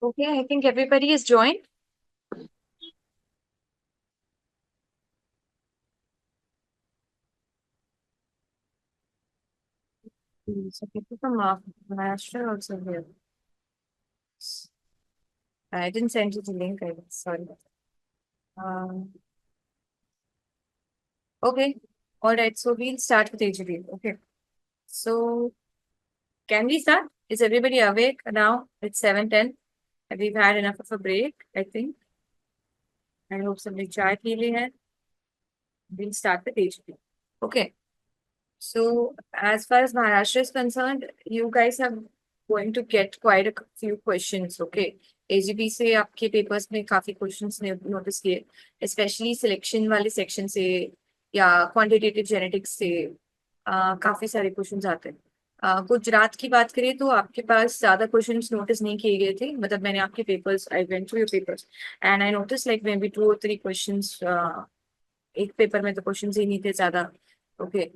Okay, I think everybody is joined. So people from Maharashtra also here. I didn't send you the link, I guess. Sorry. Um, okay. All right. So we'll start with AGB. Okay. So can we start? Is everybody awake now? It's 7:10. We've had enough of a break, I think. I hope somebody chai pee li hai. We'll start with AGB. Okay. So as far as Maharashtra is concerned, you guys are going to get quite a few questions. Okay, AGP से आपके papers में काफी questions ने notice किए, specially selection वाले section से या quantitative genetics से काफी सारे क्वेश्चंस आते हैं। गुजरात की बात करें तो आपके पास ज्यादा क्वेश्चंस नोटिस नहीं किए गए थे, मतलब मैंने आपके papers I went through your papers and I notice like may be 2 or 3 questions, एक पेपर में तो क्वेश्चंस ही नहीं थे ज्यादा। ओके,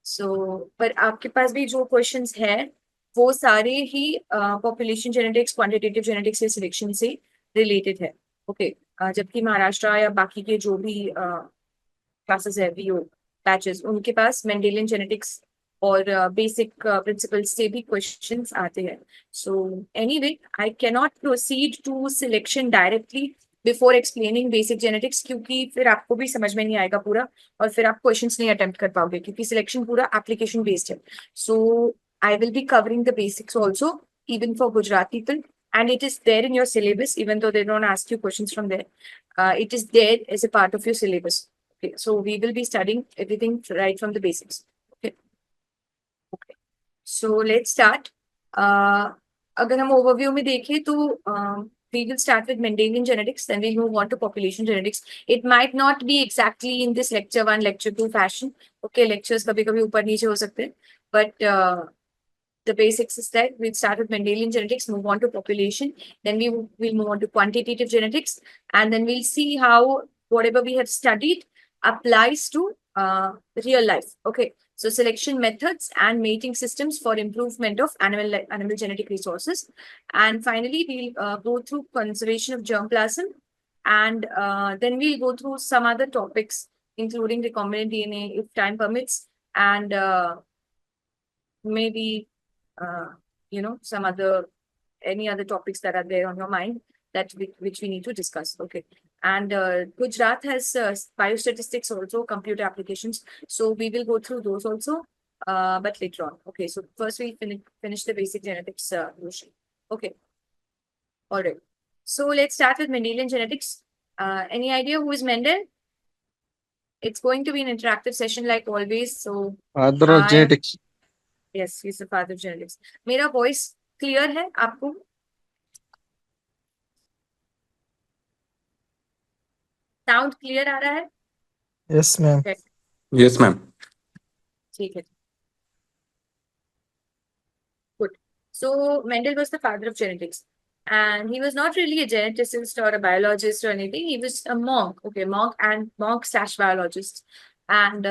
सो पर आपके पास भी जो क्वेश्चंस है वो सारे ही पॉपुलेशन जेनेटिक्स, क्वांटिटेटिव जेनेटिक्स या सिलेक्शन से रिलेटेड है। ओके, जबकि महाराष्ट्र या बाकी के जो भी क्लासेस है, वीओ बैचेस, उनके पास मेंडेलियन जेनेटिक्स और बेसिक प्रिंसिपल्स से भी क्वेश्चंस आते हैं। So anyway, I cannot proceed to selection directly before explaining basic genetics, क्योंकि फिर आपको भी समझ में नहीं आएगा पूरा और फिर आप क्वेश्चंस नहीं अटेम्प्ट कर पाओगे, क्योंकि सिलेक्शन पूरा एप्लीकेशन बेस्ड है। So I will be covering the basics also, even for Gujarat people, and it is there in your syllabus, even though they don't ask you questions from there. It is there as a part of your syllabus. Okay, so we will be studying everything right from the basics. Okay, okay. So let's start. अगर हम overview में देखें तो we will start with Mendelian genetics, then we'll move on to population genetics. It might not be exactly in this lecture 1, lecture 2 fashion. Okay, lectures कभी-कभी ऊपर नीचे हो सकते हैं, but the basics is that we'll start with Mendelian genetics, move on to population, then we will move on to quantitative genetics, and then we'll see how whatever we have studied applies to real life. Okay, so selection methods and mating systems for improvement of animal genetic resources, and finally we'll go through conservation of germplasm, and then we'll go through some other topics including recombinant DNA if time permits, and maybe uh, some other any other topics that are there on your mind that which we need to discuss. Okay, and Gujarat has biostatistics also, computer applications, so we will go through those also, but later on. Okay, so first we finish the basic genetics notion. Okay, all right, so let's start with Mendelian genetics. Any idea who is Mendel? It's going to be an interactive session like always, so Father of I genetics. yes, he's the father of genetics. मेरा voice clear है आपको? Sound clear आ रहा है? Yes, ma'am. Okay, Yes, ma'am. ठीक है, good. So Mendel was the father of genetics, and he was not really a geneticist or a biologist or anything. He was a monk, okay, monk slash biologist, and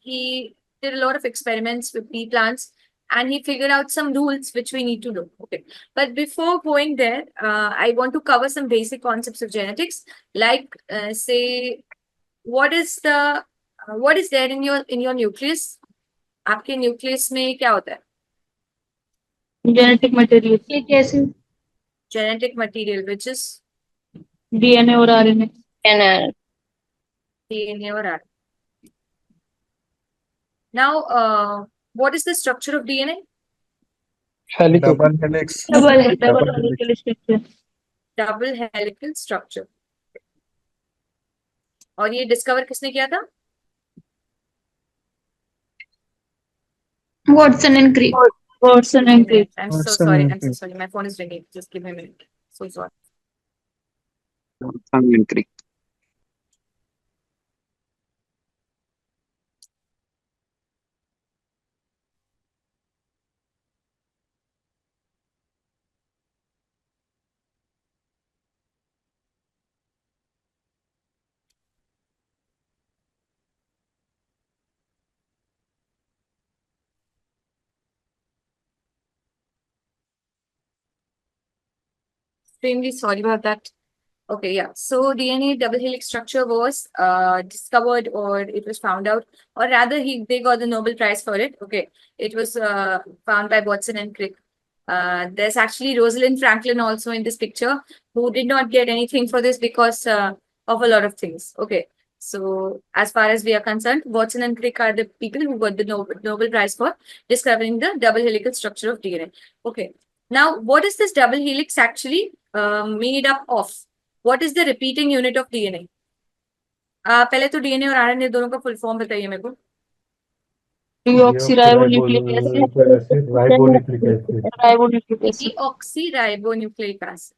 he did a lot of experiments with pea plants, and he figured out some rules which we need to do. Okay, but before going there, I want to cover some basic concepts of genetics, like say what is there in your nucleus? आपके nucleus में क्या होता है? Genetic material ये कैसे genetic material which is DNA और RNA DNA और RNA. Now, what is the structure of DNA? Helical. Double helix. Double है double Double helix. Helical structure Double helical structure. और ये डिस्कवर किसने किया था? Watson and Crick Watson and Crick I'm so Watson sorry. and I'm so Crick. sorry. My phone is ringing. Just give me a minute. So sorry. Sanguine. extremely sorry about that. Okay, yeah. So DNA double helix structure was discovered, or it was found out, or rather, they got the Nobel Prize for it. Okay, it was found by Watson and Crick. There's actually Rosalind Franklin also in this picture, who did not get anything for this because of a lot of things. Okay, so as far as we are concerned, Watson and Crick are the people who got the Nobel Prize for discovering the double helical structure of DNA. Okay, now what is this double helix actually made up of? What is the repeating unit of DNA? पहले तो DNA और RNA दोनों का full form बताइए मेरे को. Deoxyribonucleic acid. Ribonucleic acid. Ribonucleic acid. Deoxyribonucleic acid.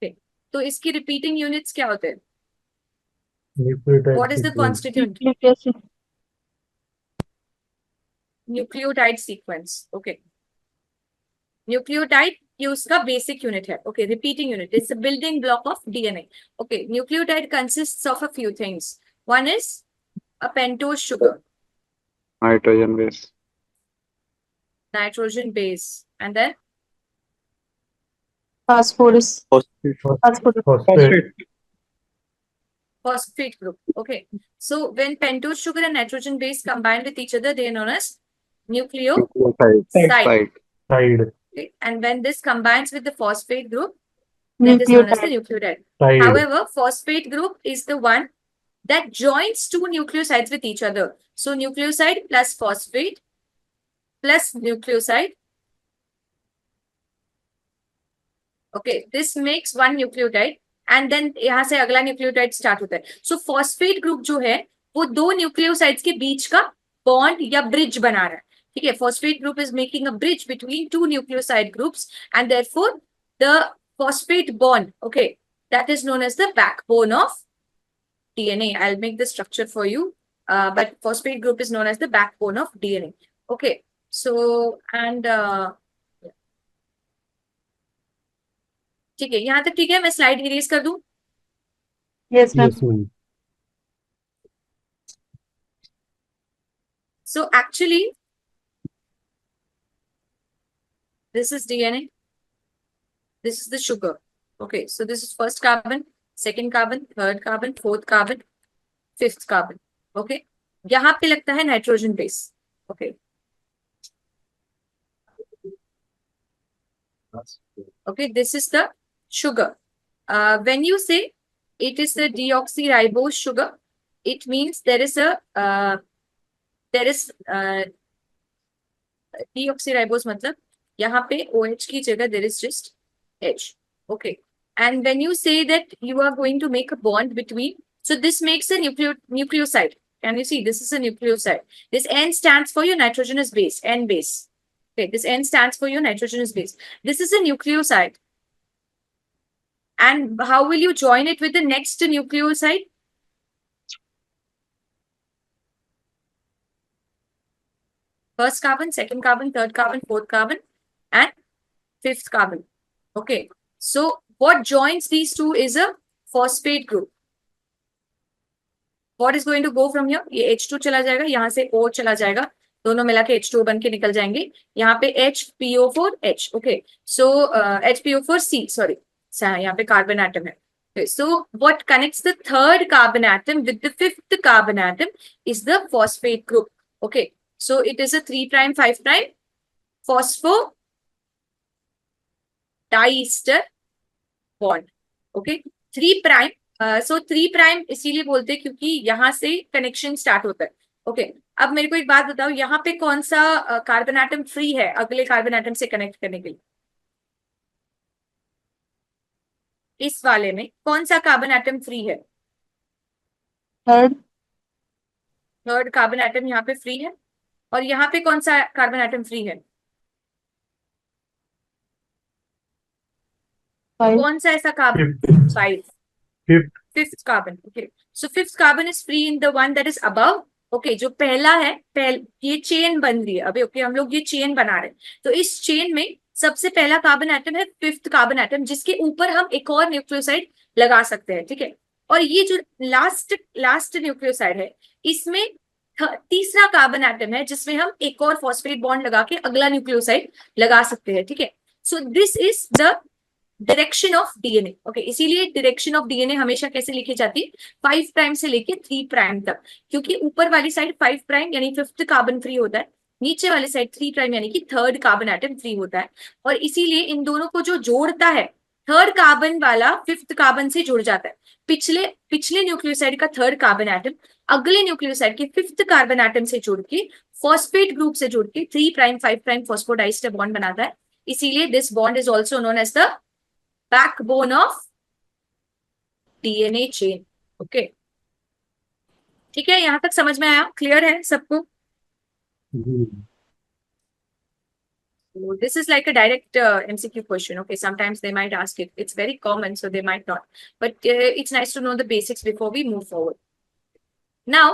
Okay. तो इसकी रिपीटिंग यूनिट्स क्या होते हैं? Nucleotide What is the sequence. constituent? Nucleic acid. Nucleotide sequence. Okay. Nucleotide ये उसका बेसिक यूनिट है. Okay, repeating unit. It's the building block of DNA. Okay, nucleotide consists of a few things. One is a pentose sugar, Nitrogen base. nitrogen base, and then Phosphorus. Phosphate. Phosphorus. Phosphate. phosphate group. Okay, so when pentose sugar and nitrogen base combine with each other, they are known as nucleoside. Nucleoside. Side. Okay, and when this combines with the phosphate group, that is known as the nucleotide. Side. However, phosphate group is the one that joins two nucleosides with each other. So nucleoside plus phosphate plus nucleoside. Okay, this makes one nucleotide, and then यहाँ से अगला nucleotide start होता है. So phosphate group जो है वो दो nucleosides के बीच का bond या bridge बना रहा है. ठीक है, phosphate group is making a bridge between two nucleoside groups, and therefore the phosphate bond, okay, that is known as the backbone of DNA. I'll make the structure for you, but phosphate group is known as the backbone of DNA. Okay, so and ठीक है, यहाँ तक ठीक है. मैं slide erase कर दूं. Yes, ma'am. Yes, ma'am. So actually, this is DNA. This is the sugar. Okay, so this is first carbon, second carbon, third carbon, fourth carbon, fifth carbon. Okay, यहाँ पे लगता है nitrogen base. Okay. Okay, this is the sugar. When you say it is a deoxyribose sugar, it means there is deoxyribose मतलब यहाँ पे OH की जगह there is just H. Okay, and when you say that you are going to make a bond between, so this makes a nucleoside. Can you see? This is a nucleoside. This N stands for your nitrogenous base, N base. Okay, this N stands for your nitrogenous base. This is a nucleoside. And how will you join it with the next nucleoside? First carbon, second carbon, third carbon, fourth carbon, and fifth carbon. Okay, so what joins these two is a phosphate group. What is going to go from here? ये H2 चला जाएगा, यहाँ से O चला जाएगा, दोनों मिला के H2 बन के निकल जाएंगे. यहाँ पे HPO4H. Okay, so HPO4C. Sorry, यहाँ पे carbon atom है. Okay, so what connects the third carbon atom with the fifth carbon atom is the phosphate group. Okay, so it is a 3' 5' phospho diester bond. Okay, 3'. So 3' इसीलिए बोलते हैं क्योंकि यहाँ से connection start होता है. Okay, अब मेरे को एक बात बताओ, यहाँ पे कौन सा कार्बन एटम फ्री है अगले कार्बन एटम से कनेक्ट करने के लिए? इस वाले में कौन सा कार्बन एटम फ्री है? थर्ड कार्बन एटम यहाँ पे फ्री है. और यहाँ पे कौन सा कार्बन एटम फ्री है? कौन सा ऐसा carbon? 5. Fifth carbon. Okay, so fifth carbon is free in the one that is above. Okay, जो पहला है, ये चेन बन रही है अभी. ओके, हम लोग ये चेन बना रहे हैं. तो इस चेन में सबसे पहला कार्बन एटम है फिफ्थ कार्बन एटम, जिसके ऊपर हम एक और न्यूक्लियोसाइड लगा सकते हैं. ठीक है, और ये जो लास्ट न्यूक्लियोसाइड है, इसमें तीसरा कार्बन एटम है जिसमें हम एक और फॉस्फेट बॉन्ड लगा के अगला न्यूक्लियोसाइड लगा सकते हैं, ठीक है। सो this is the direction of DNA, okay. इसीलिए डायरेक्शन ऑफ डीएनए हमेशा कैसे लिखी जाती है, 5 प्राइम से लेके 3 प्राइम तक, क्योंकि ऊपर वाली साइड 5 प्राइम यानी 5th कार्बन फ्री होता है, नीचे वाली साइड 3 प्राइम यानी कि 3rd कार्बन एटम फ्री होता है। और इसीलिए इन दोनों को जो जोड़ता है, 3rd कार्बन वाला 5th कार्बन से जुड़ जाता है। पिछले न्यूक्लियोसाइड का 3rd कार्बन एटम अगले न्यूक्लियोसाइड के 5th कार्बन एटम से जुड़ के फॉस्फेट ग्रुप से जुड़ के 3 प्राइम 5 प्राइम फॉस्फोडाइस्टर बॉन्ड बनाता है। इसीलिए this bond is also known as the backbone of DNA chain, okay. ठीक है, यहां तक समझ में आया, क्लियर है सबको? So this is like a direct MCQ question. Okay, sometimes they might ask it. It's very common, so they might not. But it's nice to know the basics before we move forward. Now,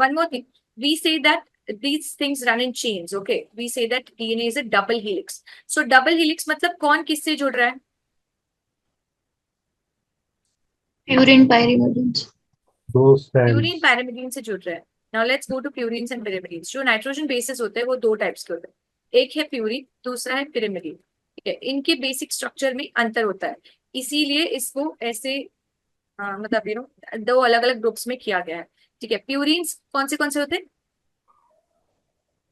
one more thing. We say that these things run in chains. Okay, we say that DNA is a double helix. So double helix मतलब कौन किससे जुड़ रहा है? Purine pyrimidines. Those purine stands. Pyrimidine से जुड़ रहा है। Now let's go to purines and pyrimidines. जो नाइट्रोजन बेसिस होते हैं वो दो टाइप्स के होते हैं, एक है प्यूरिन, दूसरा है पिरिमिडीन, ठीक है। इनके बेसिक स्ट्रक्चर में अंतर होता है, इसीलिए इसको ऐसे मतलब दो अलग अलग ग्रुप्स में किया गया है, ठीक है। प्यूरिन्स कौन से होते हैं?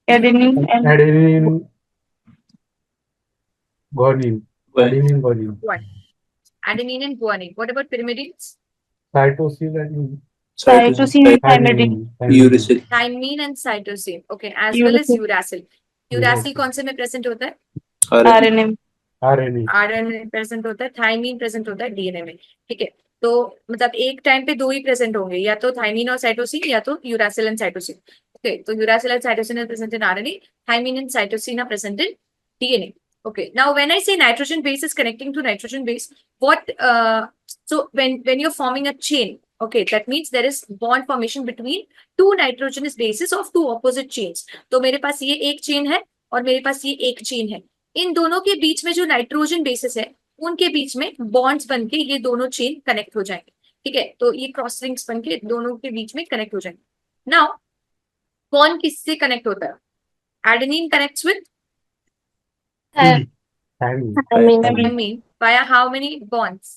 Adenine and Adenine, guanine. Adenine, guanine. One. Adenine and guanine. What about pyrimidines? Cytosine and cytosine and thymidine. Uracil. Thymine and cytosine. Okay, as well as uracil. Uracil कौन से में प्रेजेंट होता है? RNA. RNA. आरएनए प्रेजेंट होता है, thiamine present होता है DNA में, ठीक है। तो मतलब एक टाइम पे दो ही प्रेजेंट होंगे, या तो थाइमीन और साइटोसिन या तो यूरासिल एंड साइटोसिन, ओके। तो uracil and cytosine are present in RNA, thymine and cytosine are present in DNA, okay. Now when I say nitrogen base is connecting to nitrogen base, what so when you're forming a chain, okay, that means there is bond formation between two nitrogenous bases of two opposite chains. तो मेरे पास ये एक chain है और मेरे पास ये एक chain है, इन दोनों के बीच में जो नाइट्रोजन बेसिस है उनके बीच में बॉन्ड्स बनके ये दोनों चेन कनेक्ट हो जाएंगे, ठीक है। तो ये क्रॉस लिंक्स बनके दोनों के बीच में कनेक्ट हो जाएंगे। नाउ कौन किससे कनेक्ट होता है? Adenine connects with Thymine. thymine via how many bonds?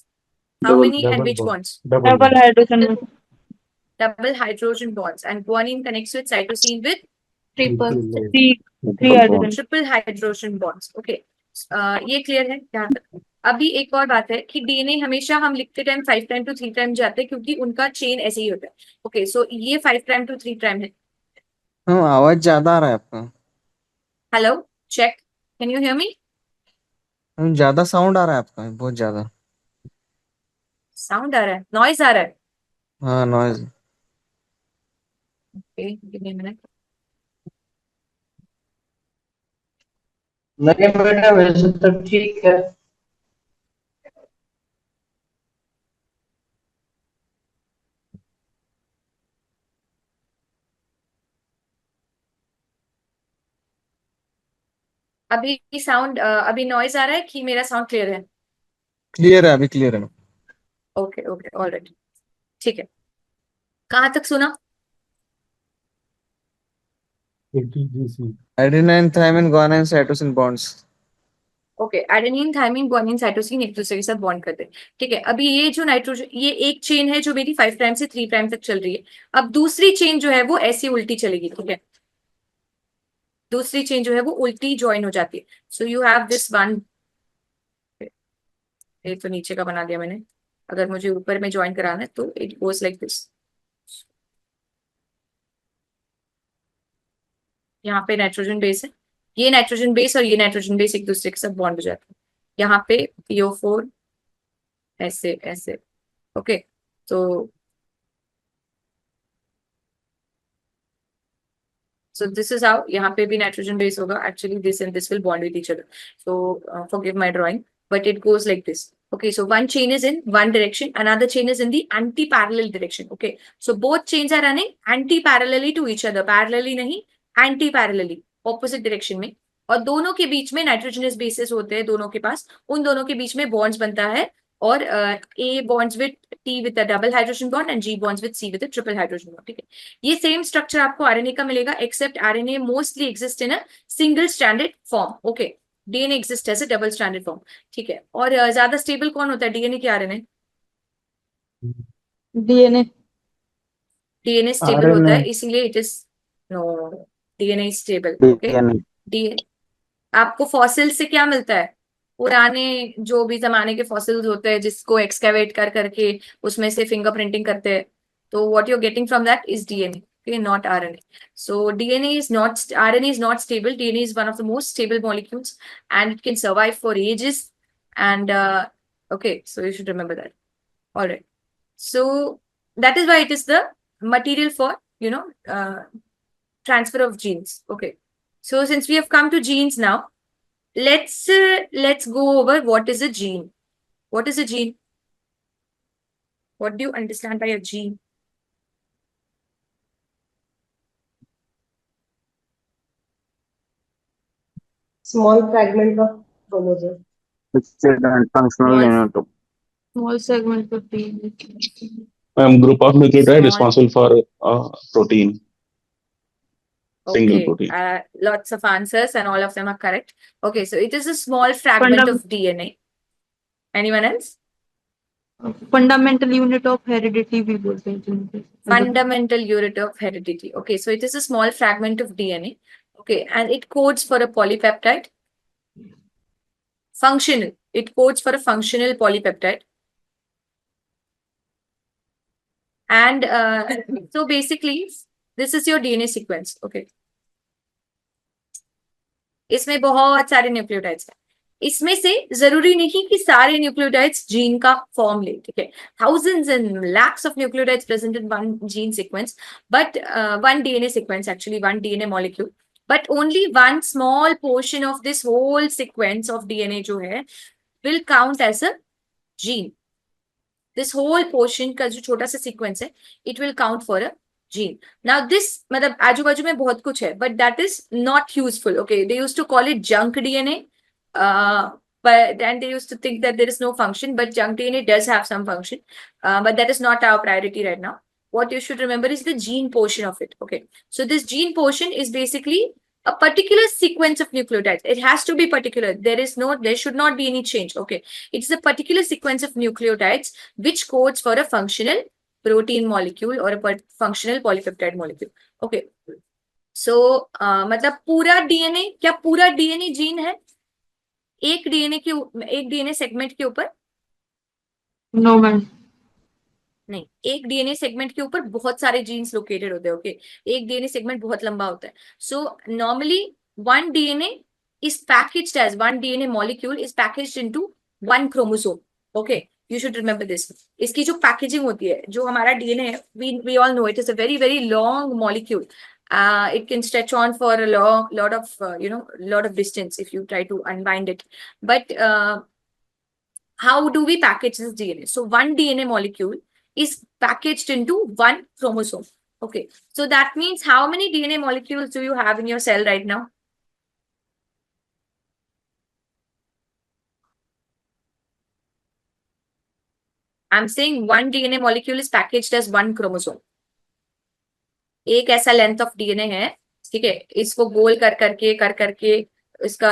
How Double- many and double which bond. bonds? Double hydrogen. Double hydrogen bonds. And guanine connects with cytosine with Triple. Triple. Three hydrogen. triple hydrogen bonds. Okay. ये clear है यहाँ तक? अभी एक और बात है कि डीएनए हमेशा हम लिखते टाइम 5 प्राइम टू 3 प्राइम जाते हैं, क्योंकि उनका चेन ऐसे ही होता है, ओके। सो ये 5 प्राइम टू 3 प्राइम है। हाँ, आवाज ज्यादा आ रहा है आपका। Hello, check, can you hear me? ज्यादा साउंड आ रहा है आपका, बहुत ज्यादा। साउंड आ रहा है, नॉइज आ रहा है? हाँ, noise. Okay, give me a minute. नहीं बेटा वैसे तो ठीक है। अभी साउंड अभी नॉइज आ रहा है कि मेरा साउंड क्लियर है? क्लियर है, अभी क्लियर है। ओके ओके, ऑलराइट, ठीक है। कहाँ तक सुना? ATGC. Adenine, thymine, guanine, cytosine bonds. Okay, adenine, thymine, guanine, cytosine एक दूसरे के साथ बॉन्ड करते हैं, ठीक है। अभी ये जो नाइट्रोजन, ये एक चेन है जो मेरी 5 प्राइम से 3 प्राइम तक चल रही है। अब दूसरी चेन जो है वो ऐसी उल्टी चलेगी, ठीक है। दूसरी चेन जो है वो उल्टी ज्वाइन हो जाती है। So you have this one, ये तो नीचे का बना दिया मैंने, अगर मुझे ऊपर में ज्वाइन कराना है तो इट गोज लाइक दिस। यहाँ पे नाइट्रोजन बेस है, ये नाइट्रोजन बेस और ये नाइट्रोजन बेस एक दूसरे के साथ बॉन्ड हो जाते हैं। यहाँ पे PO4 ऐसे ऐसे, okay. So this is how, यहाँ पे भी नाइट्रोजन बेस होगा, actually this and this will bond with each other. So forgive my drawing, but it goes like this. Okay, so one chain is in one direction, another chain is in the anti-parallel direction. Okay, so both chains are running anti-parallelly to each other, parallelly नहीं, anti-parallelly, opposite direction में। और दोनों के बीच में nitrogenous bases होते हैं दोनों के पास, उन दोनों के बीच में बॉन्ड्स बनता है और A bonds with T with a double hydrogen bond and G bonds with C with a triple hydrogen bond. ठीक है, ये सेम स्ट्रक्चर आपको आरएनए का मिलेगा, except RNA mostly exist in a single stranded form. Okay, DNA exist as a double stranded form. ठीक है, और ज्यादा स्टेबल कौन होता है, डीएनए की आरएनए? DNA. डीएनए स्टेबल होता है, RNA. इसीलिए it is no, DNA stable. Okay, DNA. DNA आपको फॉसिल से क्या मिलता है, पुराने जो भी जमाने के फॉसिल्स होते हैं जिसको एक्सकेवेट कर करके उसमें से फिंगरप्रिंटिंग करते हैं, तो what you are getting from that is DNA. okay, not RNA. So DNA is not, RNA is not stable. DNA is one of the most stable molecules and it can survive for ages. And okay, so you should remember that. All right. So that is why it is the material for, transfer of genes. Okay. So since we have come to genes now, let's go over what is a gene. What is a gene? What do you understand by a gene? Small fragment of chromosome. It's a functional Small- unit. Small segment of DNA. Group of nucleotide Small- responsible for protein. Single Okay, protein. lots of answers and all of them are correct. Okay, so it is a small fragment of DNA. Anyone else? Fundamental unit of heredity भी बोलते हैं जिनको. Fundamental unit of heredity. Okay, so it is a small fragment of DNA. Okay, and it codes for a polypeptide. Functional. It codes for a functional polypeptide. And so basically, this is your DNA sequence. Okay. इसमें बहुत सारे nucleotides हैं. इसमें से जरूरी नहीं कि सारे न्यूक्लियोटाइड्स जीन का फॉर्म ले. ठीक है, thousands and lakhs of nucleotides present in one gene sequence, but one DNA sequence, actually one DNA molecule, but only one small portion of this whole sequence of DNA जो है will count as a gene. This whole portion का जो छोटा सा sequence है, it will count for a gene. Now this मतलब आजू बाजू में बहुत कुछ है, but that is not useful. Okay, they used to call it junk DNA, but then they used to think that there is no function, but junk DNA does have some function, but that is not our priority right now. What you should remember is the gene portion of it. Okay, so this gene portion is basically a particular sequence of nucleotides. It has to be particular. There should not be any change. Okay, it's a particular sequence of nucleotides which codes for a functional protein molecule or a functional polypeptide molecule. Okay, so मतलब पूरा DNA, क्या पूरा DNA gene है? एक DNA segment के ऊपर No man. नहीं, एक डीएनए सेगमेंट के ऊपर बहुत सारे जीन्स लोकेटेड होते हैं. ओके, एक डीएनए सेगमेंट बहुत लंबा होता है. So normally one DNA is packaged as, one DNA molecule is packaged into one chromosome. Okay, you should remember this. इसकी जो पैकेजिंग होती है, जो हमारा डीएनए है, we all know it is a very very long molecule. It can stretch on for a lot of distance if you try to unwind it. But how do we package this DNA? So one DNA molecule is packaged into one chromosome. Okay, so that means how many DNA molecules do you have in your cell right now? I'm saying one DNA molecule is packaged as one chromosome. एक ऐसा length of DNA है, ठीक है, इसको गोल कर करके इसका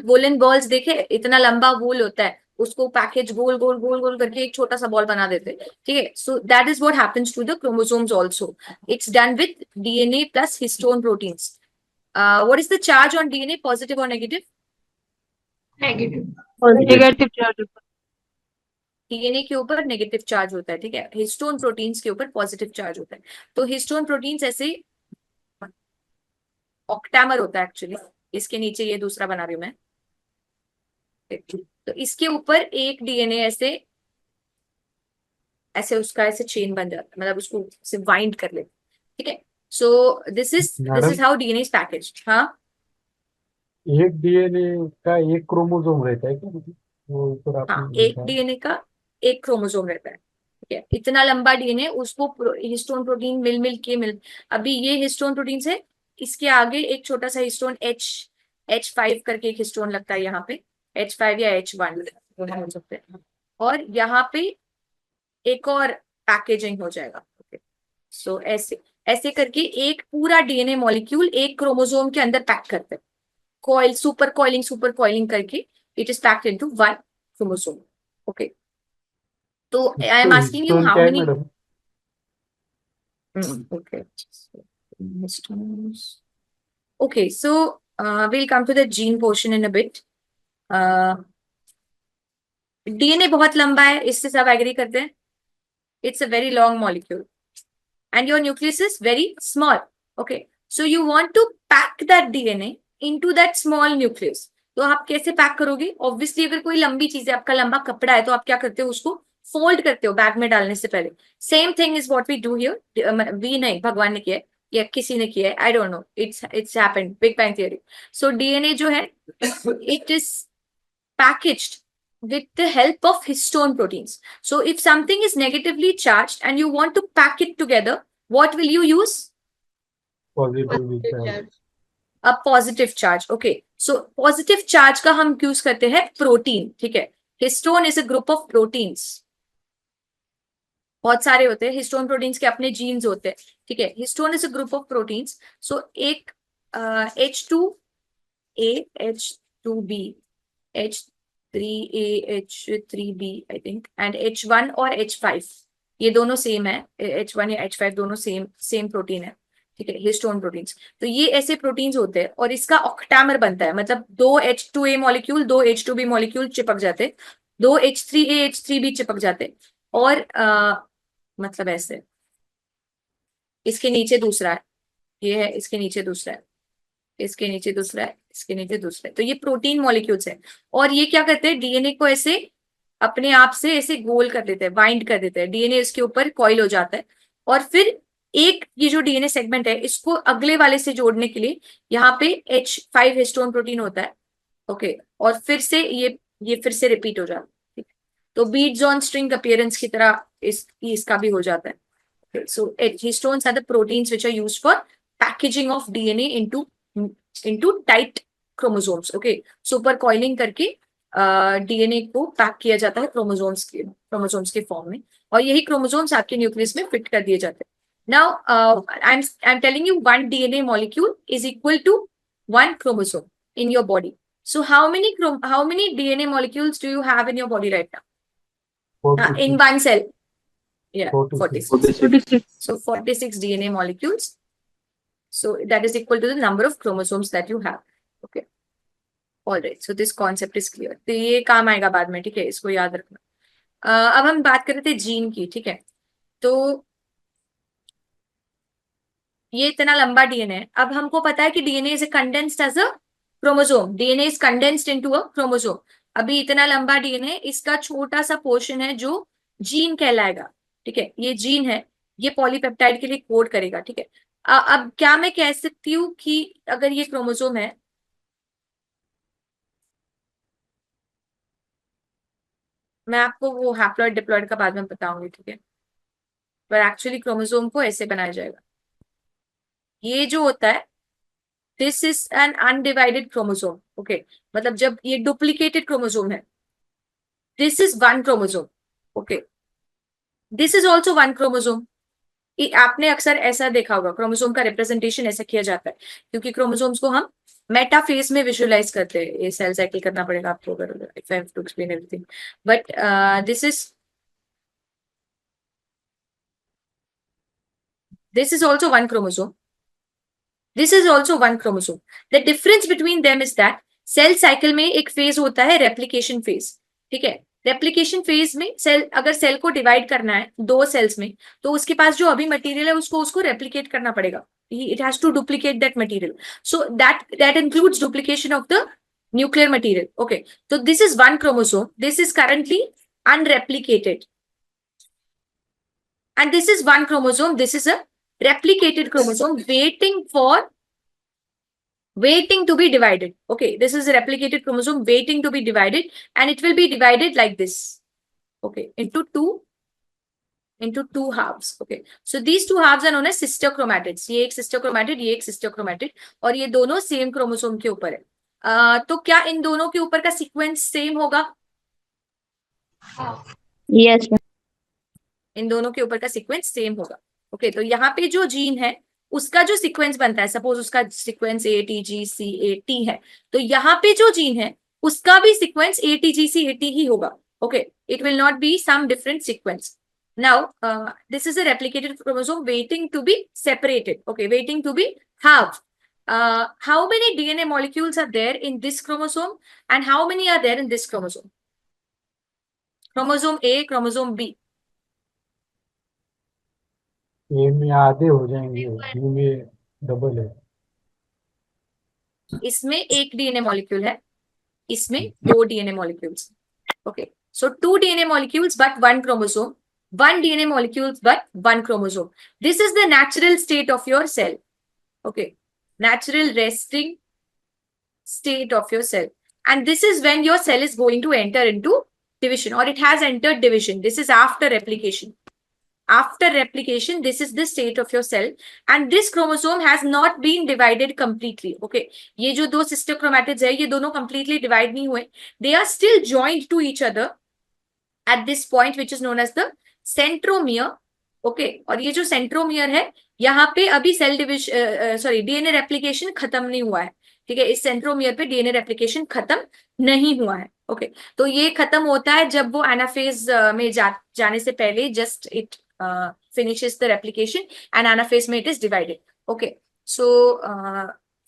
woollen balls देखे, इतना लंबा वूल होता है, उसको पैकेज गोल गोल गोल गोल करके एक छोटा सा बॉल बना देते हैं. ठीक है, so that is what happens to the chromosomes also. It's done with DNA plus histone proteins. What is the charge on DNA, positive और नेगेटिव? Negative charge. डीएनए के ऊपर नेगेटिव चार्ज होता है. ठीक है, हिस्टोन प्रोटीन्स के ऊपर positive charge होता है. तो हिस्टोन प्रोटीन्स ऐसे ऑक्टामर होता है एक्चुअली. इसके नीचे ये दूसरा बना रही हूं मैं. तो इसके ऊपर एक डीएनए ऐसे ऐसे उसका ऐसे चेन बन जाता है, मतलब उसको से वाइंड कर लेते. ठीक है, सो this is how DNA is packaged. हाँ, एक डीएनए का एक क्रोमोसोम रहता है क्या? वो ऊपर हाँ, आपने एक लिखा. डीएनए का एक क्रोमोसोम रहता है. ठीक है, इतना लंबा डीएनए, उसको हिस्टोन प्रोटीन मिल अभी ये हिस्टोन प्रोटीन है, इसके आगे एक छोटा सा हिस्टोन H5 करके एक हिस्टोन लगता है यहाँ पे, H5 या H1 बोल सकते हैं. और यहाँ पे एक और पैकेजिंग हो जाएगा। ओके, सो ऐसे ऐसे करके एक पूरा डीएनए मॉलिक्यूल एक क्रोमोसोम के अंदर पैक करते हैं, सुपर कॉइलिंग करके it is packed into one chromosome. Okay, तो आई एम तो आस्किंग यू हिस्टोन हाउ क्या है many. Madam? Okay, okay, so we'll come to the gene portion in a bit. DNA बहुत लंबा है, इससे सब एग्री करते हैं। It's a very long molecule and your nucleus is very small. Okay, so you want to pack that DNA into that small nucleus. तो आप कैसे पैक करोगे? ऑब्वियसली अगर कोई लंबी चीज है, आपका लंबा कपड़ा है, तो आप क्या करते हो? उसको फोल्ड करते हो बैग में डालने से पहले। Same thing is what we do here. We नहीं, भगवान ने किया है या किसी ने किया है, आई don't no, it's happened, big bang theory. So DNA जो है it is packaged with the help of histone proteins. So if something is negatively charged and you want to pack it together, what will you use? Positive charge. A positive charge. Okay, so positive charge का हम use करते हैं protein. ठीक है, histone is a group of proteins, बहुत सारे होते हैं हिस्टोन प्रोटीन्स के, अपने जीन्स होते हैं। ठीक है, histone is a group of proteins. So एक H2A, H2B, H3A, H3B I think, and H1 और H5 ये दोनों सेम है। H1 या H5 दोनों सेम प्रोटीन है। ठीक है, हिस्टोन प्रोटीन्स। तो ये ऐसे प्रोटीन्स होते हैं और इसका ऑक्टामर बनता है, मतलब दो H2A मॉलिक्यूल दो H2B मॉलिक्यूल चिपक जाते, दो H3A H3B चिपक जाते, और मतलब ऐसे इसके नीचे दूसरा है, ये है, इसके नीचे दूसरा है, इसके नीचे दूसरा है, इसके नीचे दूसरा है। तो ये प्रोटीन मॉलिक्यूल्स है, और ये क्या करते हैं? डीएनए को ऐसे अपने आप से ऐसे गोल कर देते हैं, बाइंड कर देते हैं। डीएनए इसके ऊपर कॉइल हो जाता है, और फिर एक ये जो डीएनए सेगमेंट है इसको अगले वाले से जोड़ने के लिए यहाँ पे H5 हिस्टोन प्रोटीन होता है। ओके, और फिर से ये फिर से रिपीट हो जाता है। ठीक है? तो बीड्स ऑन स्ट्रिंग अपीयरेंस की तरह इसका भी हो जाता है। So histones are the proteins which are used for packaging of DNA into tight chromosomes. Okay, super coiling करके डीएनए को पैक किया जाता है क्रोमोसोम्स के फॉर्म में, और यही क्रोमोसोम्स आपके न्यूक्लियस में फिट कर दिए जाते हैं। Now I am telling you one DNA molecule is equal to one chromosome in your body. So how many DNA molecules do you have in your body right now? In one cell. Yeah, 46. 46. So 46 DNA molecules. So that is equal to the number of chromosomes that you have. Okay. All right. So this concept is clear. तो ये काम आएगा बाद में, ठीक है, इसको याद रखना। अब हम बात कर रहे थे जीन की। ठीक है, तो ये इतना लंबा डीएनए है। अब हमको पता है कि DNA is condensed as a chromosome. DNA is condensed into a chromosome. अभी इतना लंबा डीएनए, इसका छोटा सा पोर्शन है जो जीन कहलाएगा। ठीक है, ये जीन है, ये पॉलीपेप्टाइड के लिए कोड करेगा। ठीक है, अब क्या मैं कह सकती हूँ कि अगर ये क्रोमोसोम है, मैं आपको वो हैप्लॉइड डिप्लॉइड का बाद में बताऊंगी। ठीक है, पर एक्चुअली क्रोमोसोम को ऐसे बनाया जाएगा। ये जो होता है this is an undivided chromosome. Okay, मतलब जब ये डुप्लीकेटेड क्रोमोसोम है, this is one chromosome. Okay, this is also one chromosome. आपने अक्सर ऐसा देखा होगा, क्रोमोसोम का रिप्रेजेंटेशन ऐसा किया जाता है, क्योंकि क्रोमोसोम्स को हम मेटाफेज में विजुअलाइज करते हैं। ये सेल साइकिल करना पड़ेगा आपको अगर if I have to explain everything, but this is also one chromosome. This is also one chromosome. The difference between them is that cell cycle में एक फेज होता है रेप्लिकेशन फेज। ठीक है, रेप्लिकेशन फेज में अगर सेल को divide करना है दो सेल्स में, तो उसके पास जो अभी मटेरियल है उसको रेप्लिकेट करना पड़ेगा। It has to duplicate that material, so that includes duplication of the nuclear material. Okay, तो this is one chromosome, this is currently unreplicated, and this is one chromosome, this is a replicated chromosome waiting to be divided. Okay, this is a replicated chromosome waiting to be divided, and it will be divided like this. Okay, into two halves. Okay, so these two halves are known as sister chromatids. ये एक sister chromatid, ये एक sister chromatid, और ये दोनों same chromosome के ऊपर है। तो क्या इन दोनों के ऊपर का सीक्वेंस सेम होगा? Yes, ma'am. इन दोनों के ऊपर का सीक्वेंस सेम होगा। ओके, तो यहाँ पे जो जीन है उसका जो सीक्वेंस बनता है, सपोज उसका सीक्वेंस ATGC80 है, तो यहाँ पे जो जीन है उसका भी सीक्वेंस ATGC80 ही होगा। Okay, it will not be some different sequence. Now this is a replicated chromosome waiting to be separated, okay, waiting to be halved. How many DNA molecules are there in this chromosome and how many are there in this chromosome? Chromosome A, chromosome B. ए में आधे हो जाएंगे, B में double है। इसमें एक DNA molecule है, इसमें दो DNA molecules. Okay, so 2 DNA molecules but 1 chromosome, 1 DNA molecules but 1 chromosome. This is the natural state of your cell. Okay, natural resting state of your cell, and this is when your cell is going to enter into division, or it has entered division. This is after replication. After replication, this is the state of your cell, and this chromosome has not been divided completely. Okay, ये जो दो sister chromatids है, ये दोनों completely divide नहीं हुए. They are still joined to each other at this point, which is known as the centromere. Okay, और ये जो centromere है, यहाँ पे अभी cell division sorry DNA replication खत्म नहीं हुआ है। ठीक है, इस सेंट्रोमियर पे डीएनए रेप्लिकेशन खत्म नहीं हुआ है। ओके, तो ये खत्म होता है जब वो एनाफेज में जाने से पहले just it finishes the replication, and anaphase में it is divided. Okay, so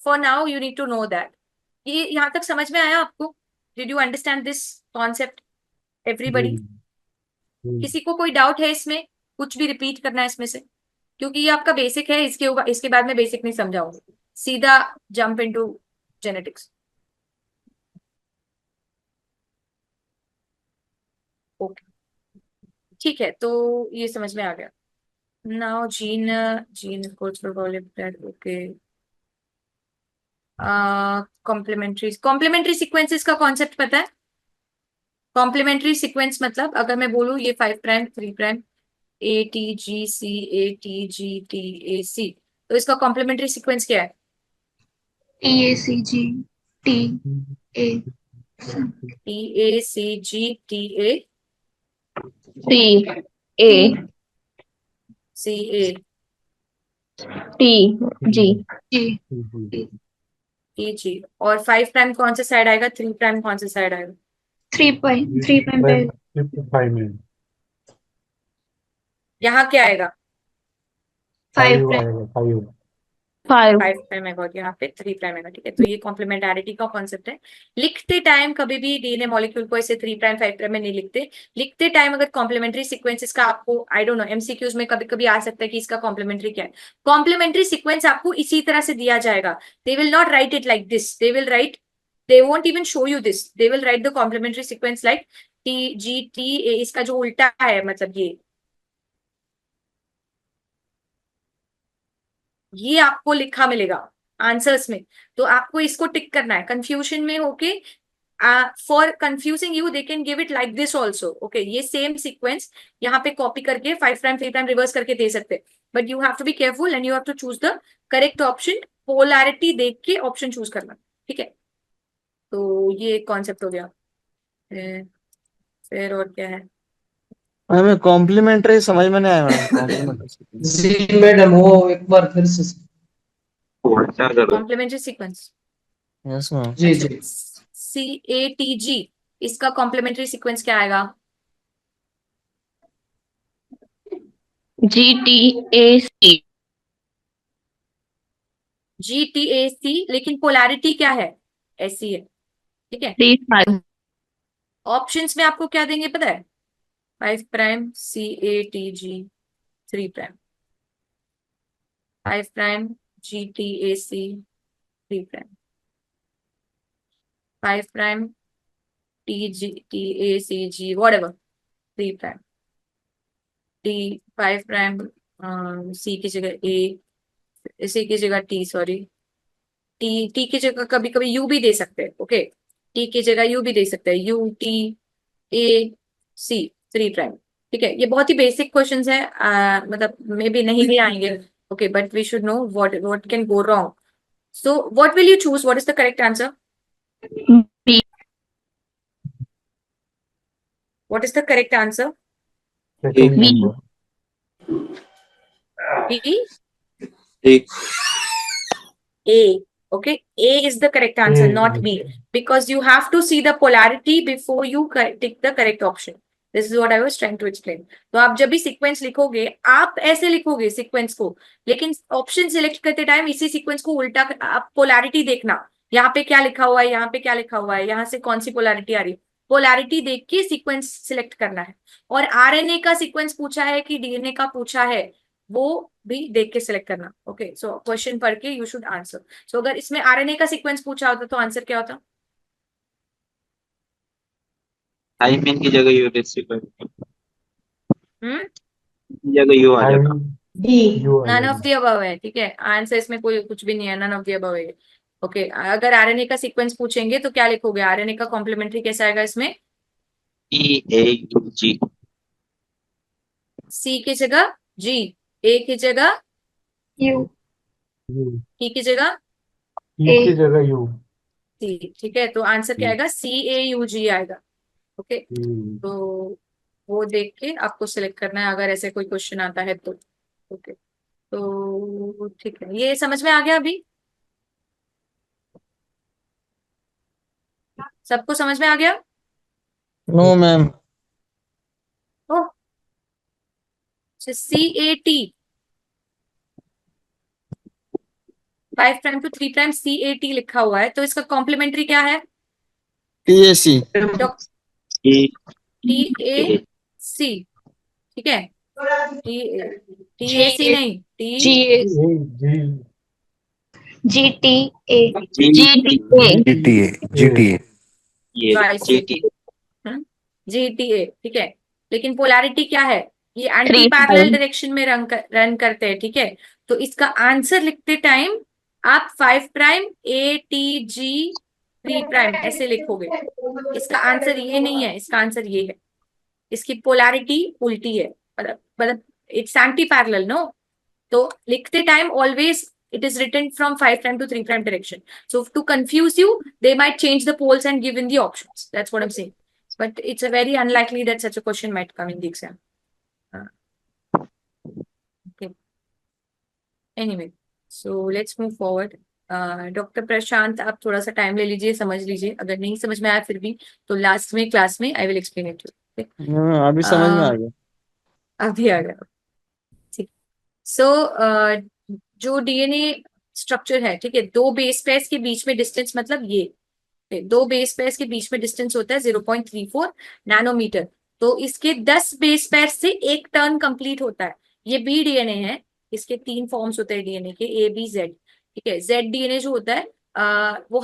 for now you need to know that. ये यहाँ तक समझ में आया आपको? Did you understand this concept, everybody? किसी को कोई डाउट है इसमें? कुछ भी रिपीट करना है इसमें से? क्योंकि ये आपका बेसिक है, इसके बाद में बेसिक नहीं समझाऊंगी, सीधा जंप इनटू जेनेटिक्स। ओके, ठीक है, तो ये समझ में आ गया। Now gene okay, complementary sequences का कॉन्सेप्ट पता है? कॉम्प्लीमेंट्री सीक्वेंस मतलब अगर मैं बोलूं ये 5 प्राइम 3 प्राइम ATGC ATGTAC, तो इसका कॉम्प्लीमेंट्री सीक्वेंस क्या है? TACG TA TACGTA CA TG, और 5 प्राइम कौन सा साइड आएगा, 3 प्राइम कौन सा साइड आएगा? 3 प्राइम पे यहाँ क्या आएगा? 5 प्राइम 5 प्राइम आएगा, और यहाँ पे 3 प्राइम आएगा। ठीक है, तो ये कॉम्प्लीमेंटारिटी का कॉन्सेप्ट है। लिखते टाइम कभी भी डीएनए मॉलिक्यूल को ऐसे 3 प्राइम 5 प्राइम में नहीं लिखते। लिखते टाइम अगर कॉम्प्लीमेंट्री सीक्वेंसेस का आपको आई डोंट नो एमसीक्यूज में कभी कभी आ सकता है कि इसका कॉम्प्लीमेंट्री क्या है। कॉम्प्लीमेंट्री सीक्वेंस आपको इसी तरह से दिया जाएगा। They will not right it like this, they won't even show you this. They will write the complementary sequence like TGTA, इसका जो उल्टा है मतलब ये आपको लिखा मिलेगा आंसर्स में, तो आपको इसको टिक करना है। कंफ्यूजन में होके for confusing you they can give it like this also. Okay, ये सेम सीक्वेंस यहाँ पे कॉपी करके 5 प्राइम 3 प्राइम रिवर्स करके दे सकते, but you have to be careful and you have to choose the correct option. Polarity देख के option choose करना। ठीक है, तो ये कॉन्सेप्ट हो गया। फिर और क्या है? हमें कॉम्प्लीमेंट्री समझ में नहीं आया मैडम। कॉम्प्लीमेंट्री जी मैडम, वो एक बार फिर से। क्या कर रहे कॉम्प्लीमेंट्री सीक्वेंस यस मैम। जी जी। CATG, इसका कॉम्प्लीमेंट्री सीक्वेंस क्या आएगा? GTAC, लेकिन पोलैरिटी क्या है? ऐसी है। ठीक है, ऑप्शंस में आपको क्या देंगे पता है? 5 prime CATG 3 prime, 5 prime GTAC 3 prime, 5 prime TACG whatever 3 prime, T 5 prime C की जगह A, C की जगह T, सॉरी T की जगह कभी कभी U भी दे सकते हैं। ओके, T की जगह U भी दे सकते हैं, UTAC 3 प्राइम। ठीक है, ये बहुत ही बेसिक क्वेश्चंस है, मतलब मे बी नहीं भी आएंगे। Okay, but we should know what can go wrong. So what will you choose? What is the correct answer? What is the correct answer? Second B. number. B, एक A. Okay, A is the correct answer, A, not B, because you have to see the polarity before you tick the correct option. This is what I was trying to explain. तो आप जब भी sequence लिखोगे आप ऐसे लिखोगे sequence को, लेकिन ऑप्शन सिलेक्ट करते टाइम इसी सीक्वेंस को उल्टा आप पोलैरिटी देखना, यहाँ पे क्या लिखा हुआ है, यहाँ पे क्या लिखा हुआ है, यहाँ से कौन सी पोलैरिटी आ रही है, पोलैरिटी देख के सीक्वेंस सिलेक्ट करना है. और आरएनए का सीक्वेंस पूछा है कि डीएनए का पूछा है, वो भी देख के सिलेक्ट करना. ओके, सो क्वेश्चन पढ़ के यू शुड आंसर. सो अगर इसमें आरएनए का सीक्वेंस पूछा होता तो आंसर क्या होता? थाइमिन की जगह यू रेसिपी हम्म, जगह यू आ जाता. डी U आ नन ऑफ जाएगा. द अबव है. ठीक है, आंसर इसमें कोई कुछ भी नहीं है, नन ऑफ द अबव है. ओके, अगर आरएनए का सीक्वेंस पूछेंगे तो क्या लिखोगे? आरएनए का कॉम्प्लीमेंट्री कैसा आएगा इसमें? EAUG. सी की जगह जी, ए की जगह U. U. ई की जगह E की जगह U. सी. ठीक है, तो आंसर क्या आएगा? CAUG आएगा. ओके, तो वो देख के आपको सिलेक्ट करना है अगर ऐसे कोई क्वेश्चन आता है तो. ओके, तो ठीक है, ये समझ में आ गया अभी? सबको समझ में आ गया? No ma'am. Oh, CAT 5 prime to 3 prime CAT लिखा हुआ है, तो इसका कॉम्प्लीमेंट्री क्या है? TAC. TAC. ठीक है, TAC नहीं, G. G. GTA. GTA. GTA. ठीक है, लेकिन पोलैरिटी क्या है? ये एंटी 3 पैरेलल prime. डायरेक्शन में रन करते हैं. ठीक है, तो इसका आंसर लिखते टाइम आप 5 प्राइम ATG 3 प्राइम ऐसे लिखोगे. इसका आंसर ये नहीं है, इसका आंसर ये है. इसकी पोलैरिटी उल्टी है, मतलब इट्स एंटी पैरेलल. नो, तो लिखते time always it is written from 5 prime to 3 prime direction. So to confuse you, they might change the poles and give in the options. That's what I'm saying. But it's a very unlikely that such a question might come in the exam. Okay. Anyway, so let's move forward. Doctor Prashant, आप थोड़ा सा time ले लीजिए, समझ लीजिए. अगर नहीं समझ में आया फिर भी तो लास्ट में क्लास में I will explain it too. अभी समझ में आ गया. अभी आ गया. ठीक. सो जो डीएनए स्ट्रक्चर है, ठीक है, दो बेस पेयर्स के बीच में डिस्टेंस, मतलब ये दो बेस पेयर्स के बीच में डिस्टेंस होता है 0.34 नैनोमीटर. तो इसके 10 बेस पेयर से एक टर्न कंप्लीट होता है. ये बी डीएनए है, इसके 3 फॉर्म्स होते हैं डीएनए के, ABZ. ठीक है, Z डीएनए जो होता है वो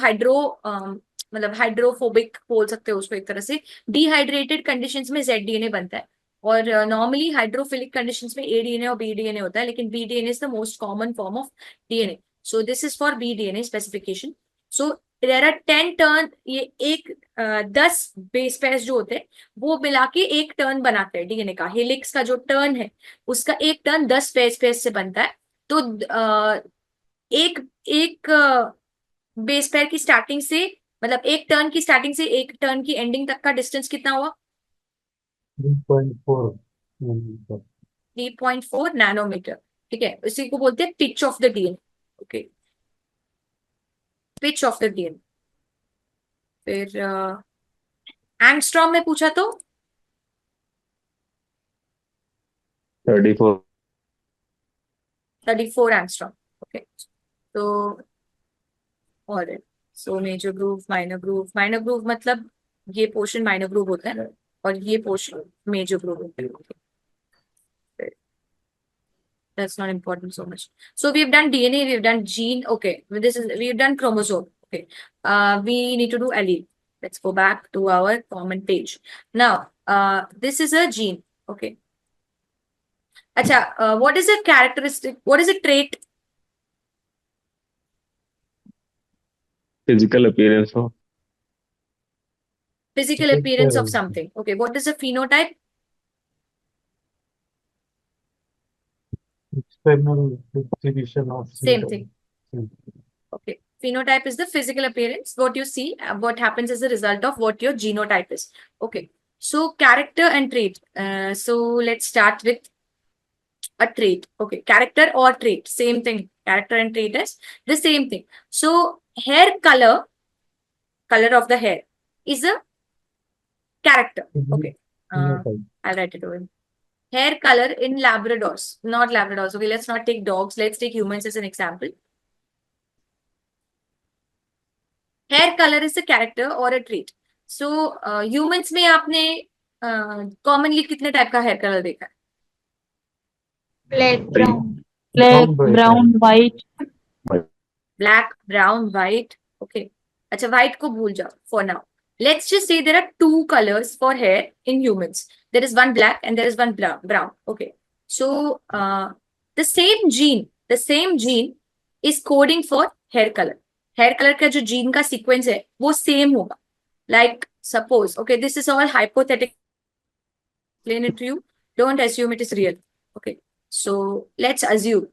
मतलब हाइड्रोफोबिक बोल सकते हो उसको एक तरह से. डिहाइड्रेटेड कंडीशंस में Z डीएनए बनता है, और नॉर्मली हाइड्रोफिलिक कंडीशंस में A डीएनए और B डीएनए होता है, लेकिन B DNA is the most common form of DNA. So this is for B DNA specification. So there are 10 turn. ये 10 बेस पेयर्स जो होते हैं वो मिला के एक टर्न बनाते हैं डीएनए का. हेलिक्स का जो टर्न है उसका एक टर्न 10 बेस पेयर्स से बनता है. तो एक बेस पेयर की स्टार्टिंग से, मतलब एक टर्न की स्टार्टिंग से एक टर्न की एंडिंग तक का डिस्टेंस कितना हुआ? 3.4. 3.4 नैनोमीटर. ठीक है, इसी को बोलते हैं pitch of the DNA. Okay, pitch of the DNA. फिर एंगस्ट्रॉम में पूछा तो 34. 34 एंगस्ट्रॉम. ओके, तो और so major groove, minor groove. Minor groove मतलब ये पोर्शन माइनर ग्रूव होता है और ये पोर्शन मेजर ग्रूव होता है. That's not important so much. So we've done DNA, we've done gene. Okay, we've done chromosome. Okay, we need to do allele. Let's go back to our common page. Now, this is a gene. Okay. Acha, what is a characteristic? What is a trait? Physical appearance of Physical appearance of something. Okay, what is a phenotype? External exhibition of Same symptoms. thing. Okay, phenotype is the physical appearance, what you see, what happens as a result of what your genotype is. Okay, So character and trait. So let's start with a trait. Okay, character or trait, same thing. Character and trait is the same thing. So hair color, color of the hair is a character. Okay, Phenotype. I'll write it over. Hair color in Labradors, not Labradors. Okay, let's not take dogs. Let's take humans as an example. Hair color is a character or a trait. So humans में आपने commonly कितने type का hair color देखा है? Black, Three. brown. Black, Brown, brown, white. Black, brown, white. Okay. अच्छा, white को भूल जाओ for now. Let's just say there are two colors for hair in humans. There is one black and there is one brown. Okay. So the same gene is coding for hair color. Hair color का जो gene का sequence है वो same होगा. Like suppose, okay, this is all hypothetical. Explain it to you. Don't assume it is real. Okay. So let's assume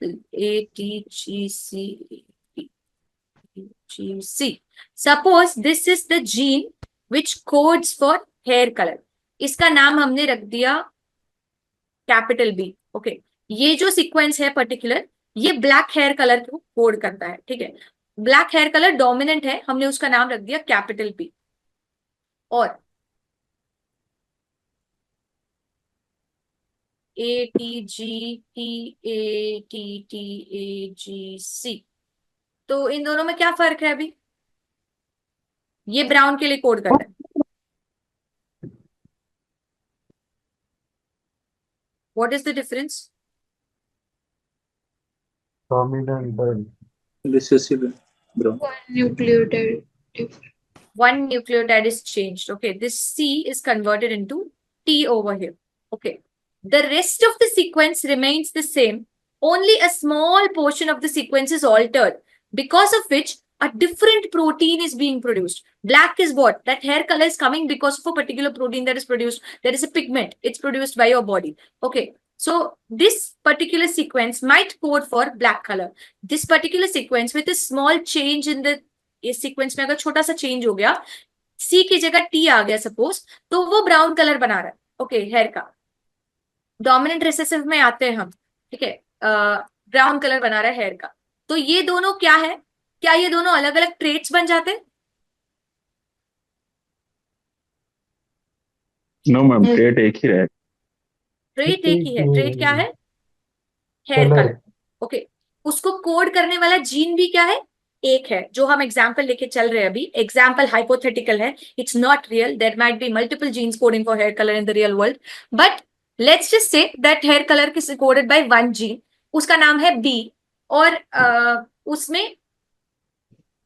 A, T, G, C, E, G, C. Suppose this is the gene which codes for hair color. इसका नाम हमने रख दिया capital B. Okay, ये जो sequence है particular, ये black hair colour को कोड करता है. ठीक है, ब्लैक हेयर कलर डोमिनेंट है, हमने उसका नाम रख दिया कैपिटल B. और A T G T A T T A G C. तो इन दोनों में क्या फर्क है? अभी ये ब्राउन के लिए कोड करता है. What is the difference? Dominant and Recessive, bro. One nucleotide. One nucleotide is changed. Okay, this C is converted into T over here. Okay, the rest of the sequence remains the same. Only a small portion of the sequence is altered, because of which a different protein is being produced. Black is what? That hair color is coming because of a particular protein that is produced. There is a pigment. It's produced by your body. Okay, so this particular sequence might code for black color. This particular sequence with a small change in the इस sequence में अगर छोटा सा change हो गया, सी की जगह T आ गया सपोज, तो वो ब्राउन कलर बना रहा है. ओके, हेयर का डोमिनेंट रिसेसिव में आते हैं हम. ठीक है, ब्राउन कलर बना रहा है हेयर का. तो ये दोनों क्या है? क्या ये दोनों अलग अलग ट्रेट्स बन जाते हैं? नो मैम, ट्रेट एक ही रहे. ट्रेट एक ही है. ट्रेट क्या है? Hair Color. कलर. ओके, उसको कोड करने वाला जीन भी क्या है? एक है. जो हम एग्जाम्पल लेके चल रहे हैं अभी, एग्जाम्पल हाइपोथेटिकल है, it's not real. There might be multiple genes coding for hair colour in the real world, but let's just say that hair colour is coded by one gene, उसका नाम है B, और उसमें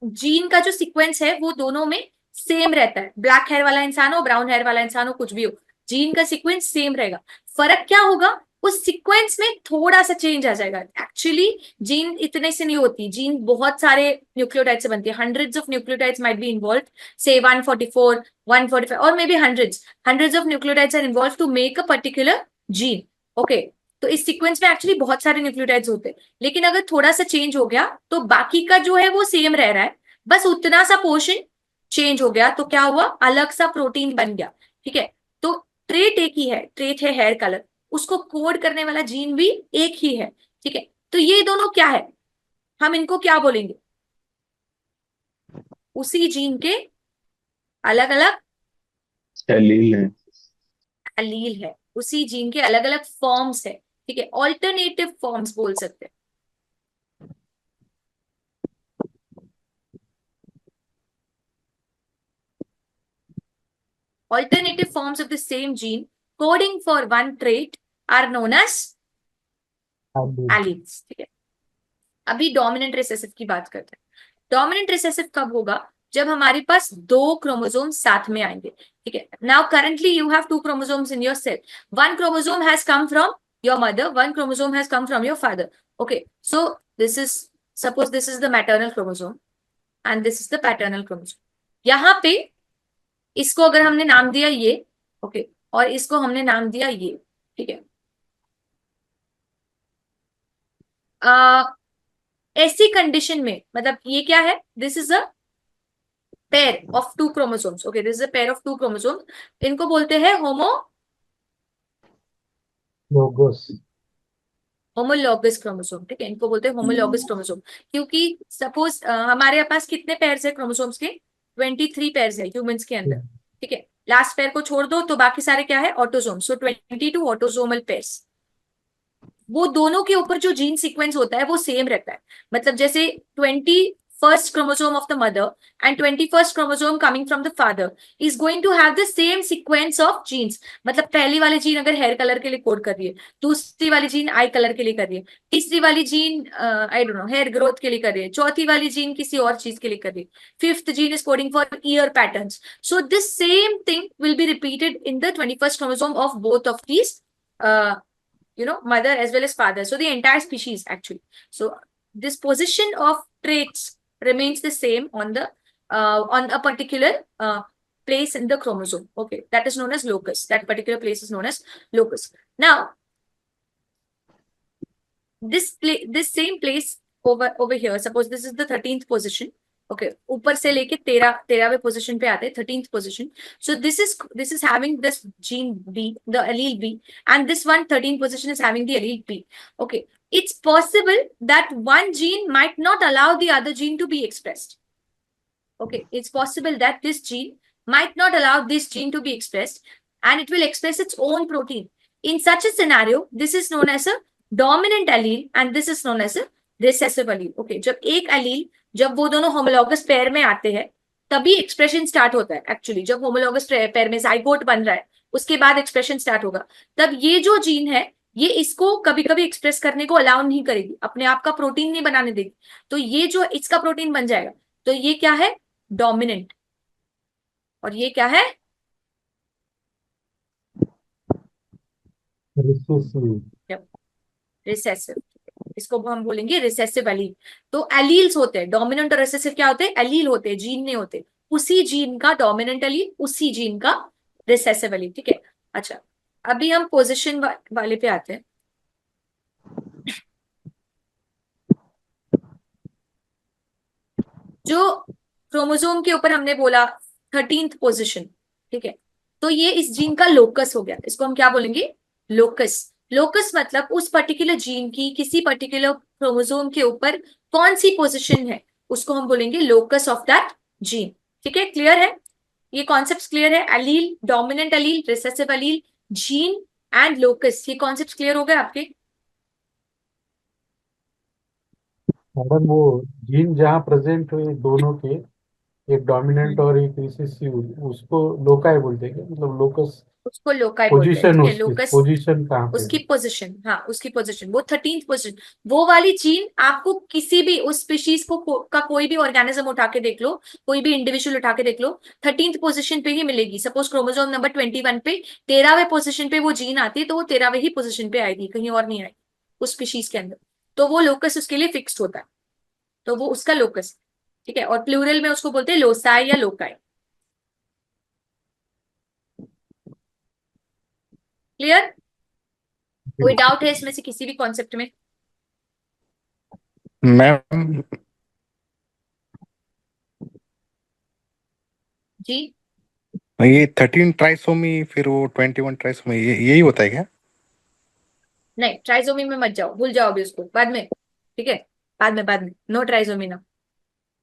gene का जो sequence है वो दोनों में सेम रहता है. ब्लैक हेयर वाला इंसान हो, ब्राउन हेयर वाला इंसान हो, कुछ भी हो, जीन का सीक्वेंस सेम रहेगा. फर्क क्या होगा? उस सीक्वेंस में थोड़ा सा चेंज आ जाएगा. एक्चुअली जीन इतने से नहीं होती. जीन बहुत सारे न्यूक्लियोटाइड से बनती है. Hundreds of nucleotides might be involve, say 144, 145 और maybe hundreds of nucleotides are involve to make a particular gene. Okay, तो इस सीक्वेंस में एक्चुअली बहुत सारे न्यूक्लियोटाइड्स होते हैं, लेकिन अगर थोड़ा सा चेंज हो गया तो बाकी का जो है वो सेम रह रहा है, बस उतना सा पोर्शन चेंज हो गया, तो क्या हुआ? अलग सा प्रोटीन बन गया. ठीक है, तो ट्रेट एक ही है. ट्रेट है हेयर कलर, उसको कोड करने वाला जीन भी एक ही है. ठीक है, तो ये दोनों क्या है? हम इनको क्या बोलेंगे? उसी जीन के अलग अलग एलील है. एलील है, उसी जीन के अलग अलग फॉर्म्स है. ठीक है, ऑल्टरनेटिव फॉर्म्स बोल सकते हैं. Alternative forms of the same gene coding for one trait are known as alleles. ठीक है, अभी डोमिनेंट रिसेसिव की बात करते हैं. डोमिनेंट रिसेसिव कब होगा? जब हमारे पास दो क्रोमोसोम साथ में आएंगे. ठीक है, now currently you have two chromosomes in your cell. One chromosome has come from your mother, one chromosome has come from your father. Okay, so this is, suppose this is the maternal chromosome and this is the paternal chromosome. यहाँ पे इसको अगर हमने नाम दिया ये, okay, और इसको हमने नाम दिया ये. ठीक है, ऐसी कंडीशन में, मतलब ये क्या है? This is a pair of to chromosomes, okay, this is a pair of to chromosomes, इनको बोलते हैं लोगोस। होमोलॉगस क्रोमोसोम, ठीक है, इनको बोलते हैं होमोलॉगस क्रोमोसोम, क्योंकि सपोज हमारे पास कितने पेयर्स है क्रोमोसोम्स के, 23 पेयर्स है ह्यूमंस के अंदर, ठीक है, लास्ट पेयर को छोड़ दो तो बाकी सारे क्या है, ऑटोसोम, सो 22 ऑटोसोमल पेयर्स। वो दोनों के ऊपर जो जीन सीक्वेंस होता है वो सेम रहता है, मतलब जैसे 21st chromosome of the mother and 21st chromosome coming from the father is going to have the same sequence of genes, मतलब पहली वाली जीन अगर हेयर कलर के लिए कोड कर रही है, दूसरी वाली जीन आई कलर के लिए कर रही है, तीसरी वाली gene I don't know hair growth के लिए कर रही है, चौथी वाली जीन किसी और चीज के लिए कर रही है, fifth gene is coding for year patterns, so this same thing will be repeated in the 21st chromosome of both of these mother as well as father, so the entire species actually, so this position of traits remains the same on a particular place in the chromosome, okay, that is known as locus, that particular place is known as locus. Now this same place over here, suppose this is the 13th position, okay, ऊपर से लेके 13वें position पे आते हैं, 13th position, so this is having this gene B, the allele B, and this one 13th position is having the allele B, okay, it's possible that one gene might not allow the other gene to be expressed, okay, it's possible that this gene might not allow this gene to be expressed and it will express its own protein. In such a scenario, this is known as a dominant allele and this is known as a recessive allele, okay, जब एक allele, जब वो दोनों homologous pair में आते हैं तभी expression start होता है, एक्चुअली जब होमोलॉगस पेयर में जाइगोट बन रहा है उसके बाद एक्सप्रेशन स्टार्ट होगा, तब ये जो जीन है ये इसको कभी कभी एक्सप्रेस करने को अलाउ नहीं करेगी, अपने आप का प्रोटीन नहीं बनाने देगी, तो ये जो इसका प्रोटीन बन जाएगा, तो ये क्या है, डोमिनेंट, और ये क्या है, रिसेसिव, इसको हम बोलेंगे रिसेसिव एलील। तो एलील्स होते हैं, डोमिनेंट और रिसेसिव क्या होते हैं, एलील होते हैं, जीन नहीं होते, उसी जीन का डोमिनेंट एलील, उसी जीन का रिसेसिव एलील, ठीक है। अच्छा, अभी हम पोजीशन वाले पे आते हैं। जो क्रोमोसोम के ऊपर हमने बोला 13th पोजीशन, ठीक है, तो ये इस जीन का लोकस हो गया, इसको हम क्या बोलेंगे, लोकस। लोकस मतलब उस पर्टिकुलर जीन की किसी पर्टिकुलर क्रोमोसोम के ऊपर कौन सी पोजीशन है, उसको हम बोलेंगे लोकस ऑफ दैट जीन, ठीक है, क्लियर है, ये कॉन्सेप्ट क्लियर है, allele, dominant allele, recessive allele, gene and locus, ये कॉन्सेप्ट क्लियर हो गए आपके। मैडम वो जीन जहाँ प्रेजेंट हुए दोनों के, एक डोमिनेंट और एक रिसेसिव, उसको लोकाई बोलते हैं क्या? मतलब लोकस उसको लोकाई बोलते हैं, पोजीशन, ठीक है, उसकी लोकस पोजीशन कहाँ पे उसकी है? पोजीशन, हाँ उसकी पोजीशन, वो 13th पोजीशन, वो वाली जीन आपको किसी भी उस स्पीशीज का कोई भी ऑर्गेनिज्म उठा के देख लो, कोई भी इंडिविजुअल उठा के देख लो, 13th पोजीशन पे ही मिलेगी। सपोज क्रोमोसोम नंबर 21 पे 13वें पोजीशन पे वो जीन आती है, तो वो 13वें ही पोजीशन पे आएगी, कहीं और नहीं आएगी उस स्पीशीज के अंदर, तो वो लोकस उसके लिए फिक्स्ड होता है, तो वो उसका लोकस, ठीक है, और प्लूरल में उसको बोलते हैं लोसाई या लोकाई। क्लियर, कोई डाउट है इसमें से किसी भी कॉन्सेप्ट में? मैम जी, ये 13 ट्राइसोमी फिर वो 21 ट्राइसोमी यही होता है क्या? नहीं, ट्राइसोमी में मत जाओ, भूल जाओ अभी उसको, बाद में, ठीक है, बाद में, नो ट्राइसोमी ना,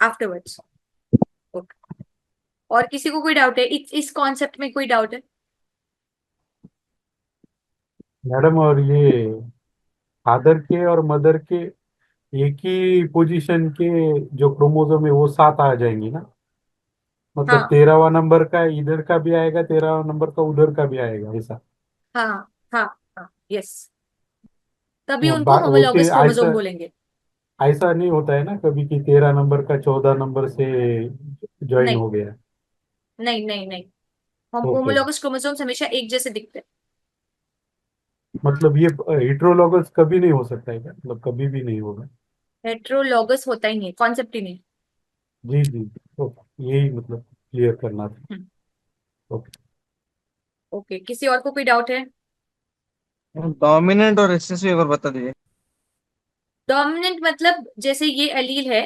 आफ्टरवर्ड्स। ओके, और किसी को कोई डाउट है इस कॉन्सेप्ट में, कोई डाउट है? मैडम और ये फादर के और मदर के एक ही पोजीशन के जो क्रोमोसोम है वो 7 आ जाएंगी ना? मतलब हाँ 13वां नंबर का इधर का भी आएगा, 13वां नंबर का उधर का भी आएगा, ऐसा? हाँ हाँ हाँ, यस, तभी उनको ओके, होमोलॉगस क्रोमोसोम ऐसा बोलेंगे। ऐसा नहीं होता है ना कभी कि 13 नंबर का 14 नंबर से ज्वाइन नहीं हो गया? नहीं नहीं नहीं, ओके, होमोलॉगस क्रोमोसोम्स हमेशा एक जैसे दिखते हैं। मतलब ये हेट्रोलॉगस कभी नहीं हो सकता है क्या? मतलब कभी भी नहीं होगा? हेट्रोलॉगस होता ही नहीं, कॉन्सेप्ट ही नहीं। जी जी, ओके, यही मतलब क्लियर करना था। हम्म, ओके, ओके, किसी और को कोई डाउट है? डोमिनेंट और रिसेसिव एक बार बता दीजिए। डोमिनेंट मतलब जैसे ये एलील है,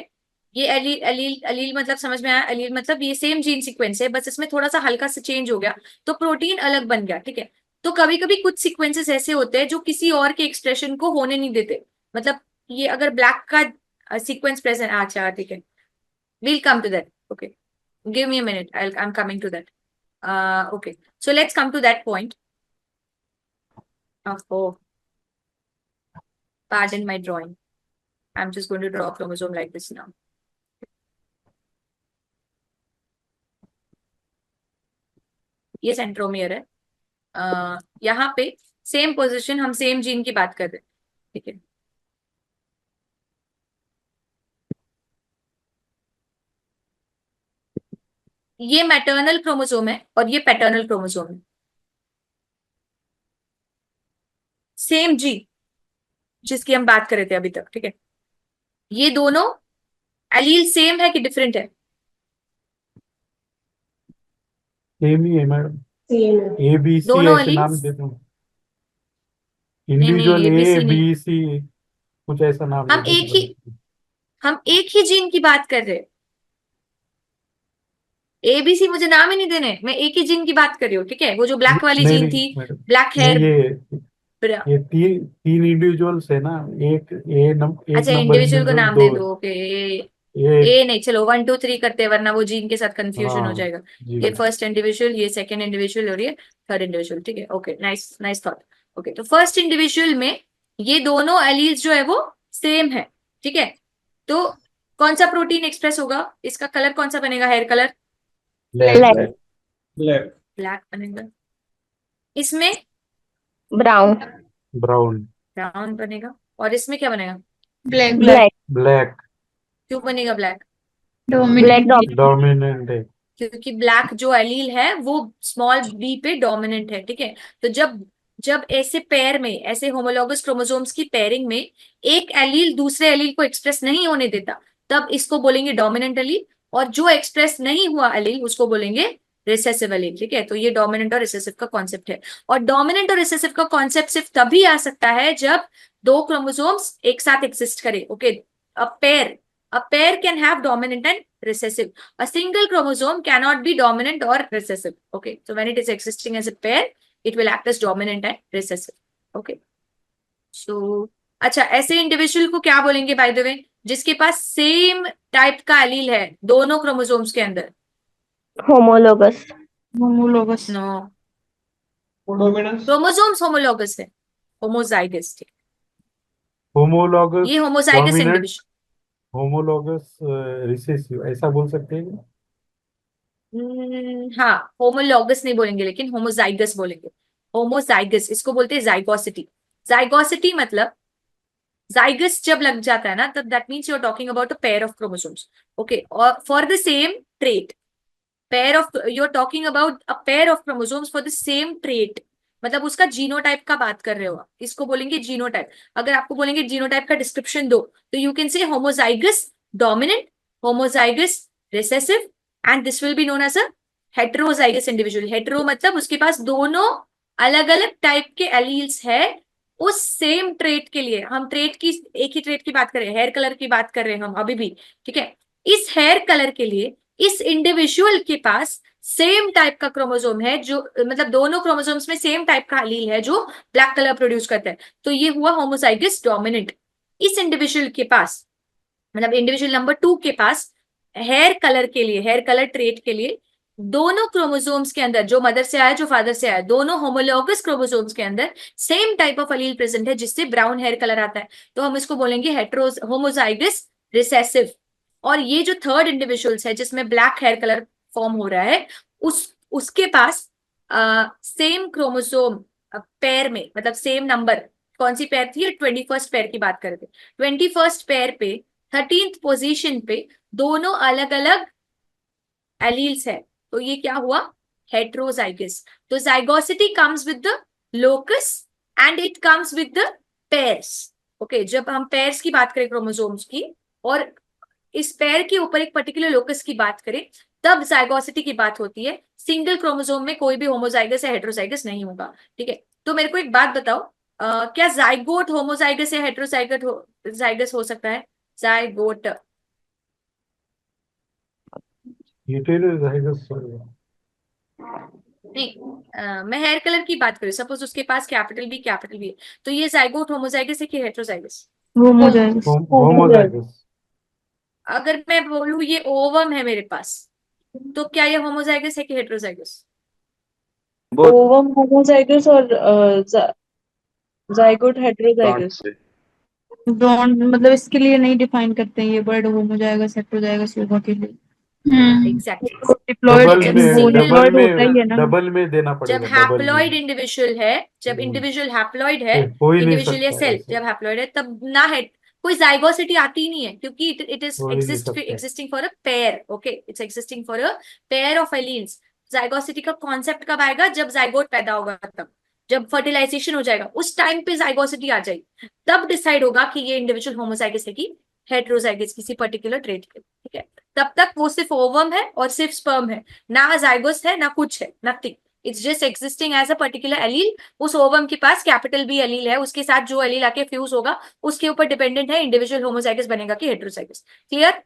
ये एलील एलील एलील मतलब समझ में आया? एलील मतलब ये सेम जीन सीक्वेंस है, बस इसमें थोड़ा सा हल्का सा चेंज हो गया तो प्रोटीन अलग बन गया, ठीक है। तो कभी कभी कुछ सीक्वेंसेस ऐसे होते हैं जो किसी और के एक्सप्रेशन को होने नहीं देते। मतलब ये अगर ब्लैक का सीक्वेंस प्रेजेंट, अच्छा ठीक है, we'll come to that. Okay, give me a minute. I'm coming to that. Okay, so let's come to that point. Oh, pardon my drawing. I'm just going to draw a chromosome like this now. ये centromere है। यहाँ पे same position, हम same gene की बात कर रहे हैं, ठीक है। ये मैटरनल क्रोमोसोम है और ये पैटर्नल क्रोमोसोम है। सेम जी जिसकी हम बात कर रहे थे अभी तक, ठीक है। ये दोनों एलील सेम है कि डिफरेंट है? सेम ही है मैडम, ए बी सी दोनों ऐसे नाम एलील्स? देते हैं, नहीं इंडिविजुअल ए ABC नहीं, बी सी कुछ ऐसा नाम हम देते एक ही हम एक ही जीन की बात कर रहे हैं। ABC मुझे नाम ही नहीं देने, मैं एक ही जीन की बात कर रही हूँ, ठीक है। वो जो ब्लैक वाली नहीं जीन नहीं थी, मैडम, ब्लैक नहीं हेयर। ये तीन तीन इंडिविजुअल्स है ना, एक एक अच्छा, नंबर इंडिविजुअल को इंडिविजुअल नाम दो दे है। दो, ओके। एक ए नहीं, चलो 1 2 3 करते हैं, वरना वो जीन के साथ कंफ्यूजन हो हाँ जाएगा। जी ये फर्स्ट इंडिविजुअल, ये सेकंड इंडिविजुअल और ये थर्ड इंडिविजुअल, ठीक है। Okay, nice nice thought. Okay, तो फर्स्ट इंडिविजुअल में ये दोनों एलील्स जो है वो सेम है, ठीक है। तो कौन सा प्रोटीन एक्सप्रेस होगा? इसका कलर कौन सा बनेगा? Hair colour Black. ब्लैक बनेगा। इसमें Brown. ब्राउन ब्राउन बनेगा। और इसमें क्या बनेगा? Black Black. ब्लैक क्यों बनेगा ब्लैक? Black dog. डोमिनेंट है। क्योंकि ब्लैक जो एलील है वो स्मॉल बी पे डोमिनेंट है, ठीक है। तो जब जब ऐसे पेयर में, ऐसे होमोलॉगस क्रोमोसोम्स की पेयरिंग में एक एलील दूसरे एलील को एक्सप्रेस नहीं होने देता, तब इसको बोलेंगे डोमिनेंट एलील। और जो एक्सप्रेस नहीं हुआ एलील उसको बोलेंगे रिसेसिव एलील, ठीक है। तो ये डोमिनेंट और रिसेसिव का कॉन्सेप्ट है। और डोमिनेंट और रिसेसिव का कॉन्सेप्ट सिर्फ तभी आ सकता है जब दो क्रोमोसोम्स एक साथ एग्जिस्ट करे, okay. A pair can have dominant and recessive. A single chromosome cannot be dominant or recessive. Okay, so when it is existing as a pair, it will act as dominant and recessive. Okay, so अच्छा, ऐसे individual को क्या बोलेंगे bye the way, जिसके पास same type का allele है दोनों क्रोमोसोम्स के अंदर? Homologous. Homologous. No, codominance. Chromosomes homologous है, होमोजाइगस, ठीक। होमोलॉगस ये homozygous dominant, individual, homologous recessive ऐसा बोल सकते हैं। हाँ, होमोलॉगस नहीं बोलेंगे लेकिन होमोजाइगस बोलेंगे। होमोजाइगस, इसको बोलते हैं जाइगोसिटी। जाइगोसिटी मतलब जाइगस जब लग जाता है ना, तब that means you are talking about a pair of chromosomes, okay, और for the same trait. Pair of, you are talking about a pair of chromosomes for the same trait, मतलब उसका जीनोटाइप का बात कर रहे हो आप, इसको बोलेंगे जीनोटाइप। अगर आपको बोलेंगे जीनोटाइप का डिस्क्रिप्शन दो, तो you can say homozygous dominant, homozygous recessive, and this will be known as a heterozygous individual. Hetero मतलब उसके पास दोनों अलग अलग टाइप के एलील्स है उस सेम ट्रेट के लिए। हम ट्रेट की, एक ही ट्रेट की बात कर रहे हैं, हेयर कलर की बात कर रहे हैं हम अभी भी, ठीक है। इस हेयर कलर के लिए इस इंडिविजुअल के पास सेम टाइप का क्रोमोसोम है, जो मतलब दोनों क्रोमोसोम्स में सेम टाइप का एलील है जो ब्लैक कलर प्रोड्यूस करता है, तो ये हुआ होमोजाइगस डोमिनेंट। इस इंडिविजुअल के पास, मतलब इंडिविजुअल नंबर 2 के पास हेयर कलर के लिए, हेयर कलर ट्रेट के लिए दोनों क्रोमोसोम्स के अंदर, जो मदर से आया जो फादर से आया, दोनों होमोलॉगस क्रोमोसोम्स के अंदर same type of allele present है जिससे ब्राउन हेयर कलर आता है, तो हम इसको बोलेंगे हेटेरोज होमोजाइगस रिसेसिव। और ये जो थर्ड इंडिविजुअल्स है जिसमें ब्लैक हेयर कलर फॉर्म हो रहा है, उसके पास सेम क्रोमोसोम पेयर में, मतलब सेम नंबर, कौन सी पेयर थी? 21st पेयर की बात कर रहे थे। 21st पेयर पे 13th पोजीशन पे दोनों अलग अलग एलील्स है, तो ये क्या हुआ? हेटेरोजाइगस। तो zygosity comes with the locus and it comes with the pairs, okay. जब हम पेयर्स की बात करें क्रोमोसोम्स की, और इस पेयर के ऊपर एक पर्टिकुलर लोकस की बात करें, तब जाइगोसिटी की बात होती है। सिंगल क्रोमोसोम में कोई भी होमोजाइगस या हेटेरोजाइगस नहीं होगा, ठीक है। तो मेरे को एक बात बताओ, क्या जाइगोट होमोजाइगस या हेटेरोजाइगस हो सकता है? जाइगोट, हेटेरोजाइगस नहीं, मैं हेयर कलर की बात करूँ, सपोज उसके पास कैपिटल बी है, तो ये जाइगोट होमोजाइगस है कि हेटेरोजाइगस? होमोजाइगस। होमोजाइगस। अगर मैं बोलूँ ये ओवम है मेरे पास, तो क्या ये होमोजाइगस है कि हेटेरोजाइगस? ओवम होमोजाइगस और जाइगोट हेटेरोजाइगस। डोंट, मतलब इसके लिए नहीं डिफाइन करते हैं ये वर्ड होमोजाइगस हेटेरोजाइगस होगा के लिए। एग्जैक्टली। डिप्लॉयड जब डबल डिप्लॉयड होता ही है में ना। डबल में देना जब पड़ेगा, डबल हैप्लॉइड में। इंडिविजुअल है, जब हम्म, इंडिविजुअल हैप्लॉइड है, हो ही नहीं इंडिविजुअल या सकता सेल ऐसे, जब हैप्लॉइड है, तब ना है कोई जाइगोसिटी आती ही नहीं है, क्योंकि इट इज हो ही नहीं सकता। Existing for a pair. Okay, it's existing for a pair of alleles. Zygosity का कॉन्सेप्ट कब आएगा? जब जाइगोट पैदा होगा, तब जब फर्टिलाइजेशन हो जाएगा उस टाइम पे जाइगोसिटी आ जाएगी, तब डिसाइड होगा कि ये इंडिविजुअल होमोजाइगस है कि हेटेरोजाइगस किसी पर्टिकुलर ट्रेट के। ठीक है, तब तक वो सिर्फ ओवम है और सिर्फ स्पर्म है, ना जाइगोस है ना कुछ है, nothing. It's just existing as a particular allele. उस ओवम के पास कैपिटल बी एलील है, उसके साथ जो एलील आके फ्यूज होगा उसके ऊपर डिपेंडेंट है इंडिविजुअल होमोजाइगस बनेगा कि हेटेरोजाइगस। क्लियर?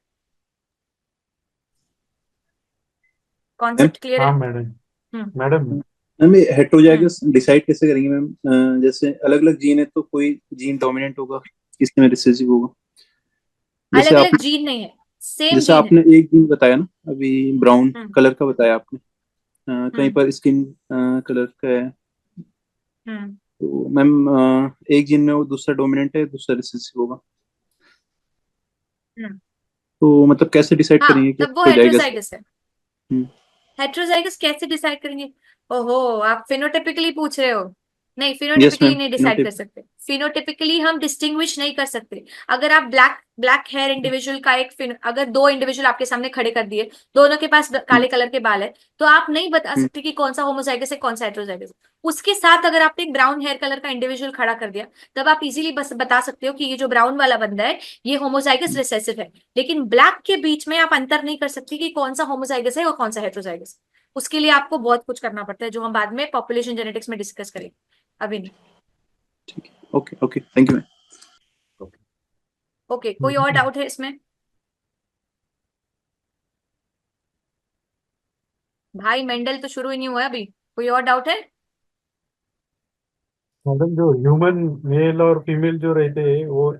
कॉन्सेप्ट क्लियर हाँ है? मैडम। मैडम मैम ये हम्म। हेट्रोजाइगस डिसाइड कैसे करेंगे मैम? जैसे अलग अलग जीन है तो कोई जीन डोमिनेंट होगा, किसमें रिसेसिव होगा? जैसे अलग अलग आपने जीन नहीं है, सेम जैसे जीन है। आपने एक जीन बताया ना अभी, ब्राउन हम्म। कलर का बताया आपने। कहीं हम्म। पर स्किन कलर का है। हम्म। तो मैम एक जीन में वो दूसरा डोमिनेंट है, दूसरा रिसेसिव होगा। हम्म। तो मतलब कैसे डिसाइड हाँ, करेंगे कि तब वो हेट्रोजाइगस? हेटेरोजाइगस है। हेटेरोजाइगस कैसे डिसाइड करेंगे? ओहो, आप फिनोटिपिकली पूछ रहे हो? नहीं, यस फिनोटिपिकली मैम, नहीं डिसाइड कर फिनोटाइप। सकते। फिनोटिपिकली हम डिस्टिंग्विश नहीं कर सकते। अगर आप ब्लैक ब्लैक हेयर इंडिविजुअल का अगर दो इंडिविजुअल आपके सामने खड़े कर दिए, दोनों के पास काले कलर के बाल है, तो आप नहीं बता सकते कि कौन सा होमोजाइगस है कौन सा हेटेरोजाइगस है। उसके साथ अगर आपने एक ब्राउन हेयर कलर का इंडिविजुअल खड़ा कर दिया, तब आप इजीली बस बता सकते हो कि ये जो ब्राउन वाला बंदा है ये होमोजाइगस रिसेसिव है। लेकिन ब्लैक के बीच में आप अंतर नहीं कर सकते कि कौन सा होमोजाइगस है और कौन सा हेटेरोजाइगस। उसके लिए आपको बहुत कुछ करना पड़ता है, जो हम बाद में पॉपुलेशन जेनेटिक्स में डिस्कस करेंगे, अभी नहीं। Okay okay, thank you ma'am. Okay, कोई और डाउट है इसमें? भाई मेंडल तो शुरू ही नहीं हुआ है अभी, कोई और डाउट है? मैडम जो ह्यूमन मेल और फीमेल जो रहते हैं, वो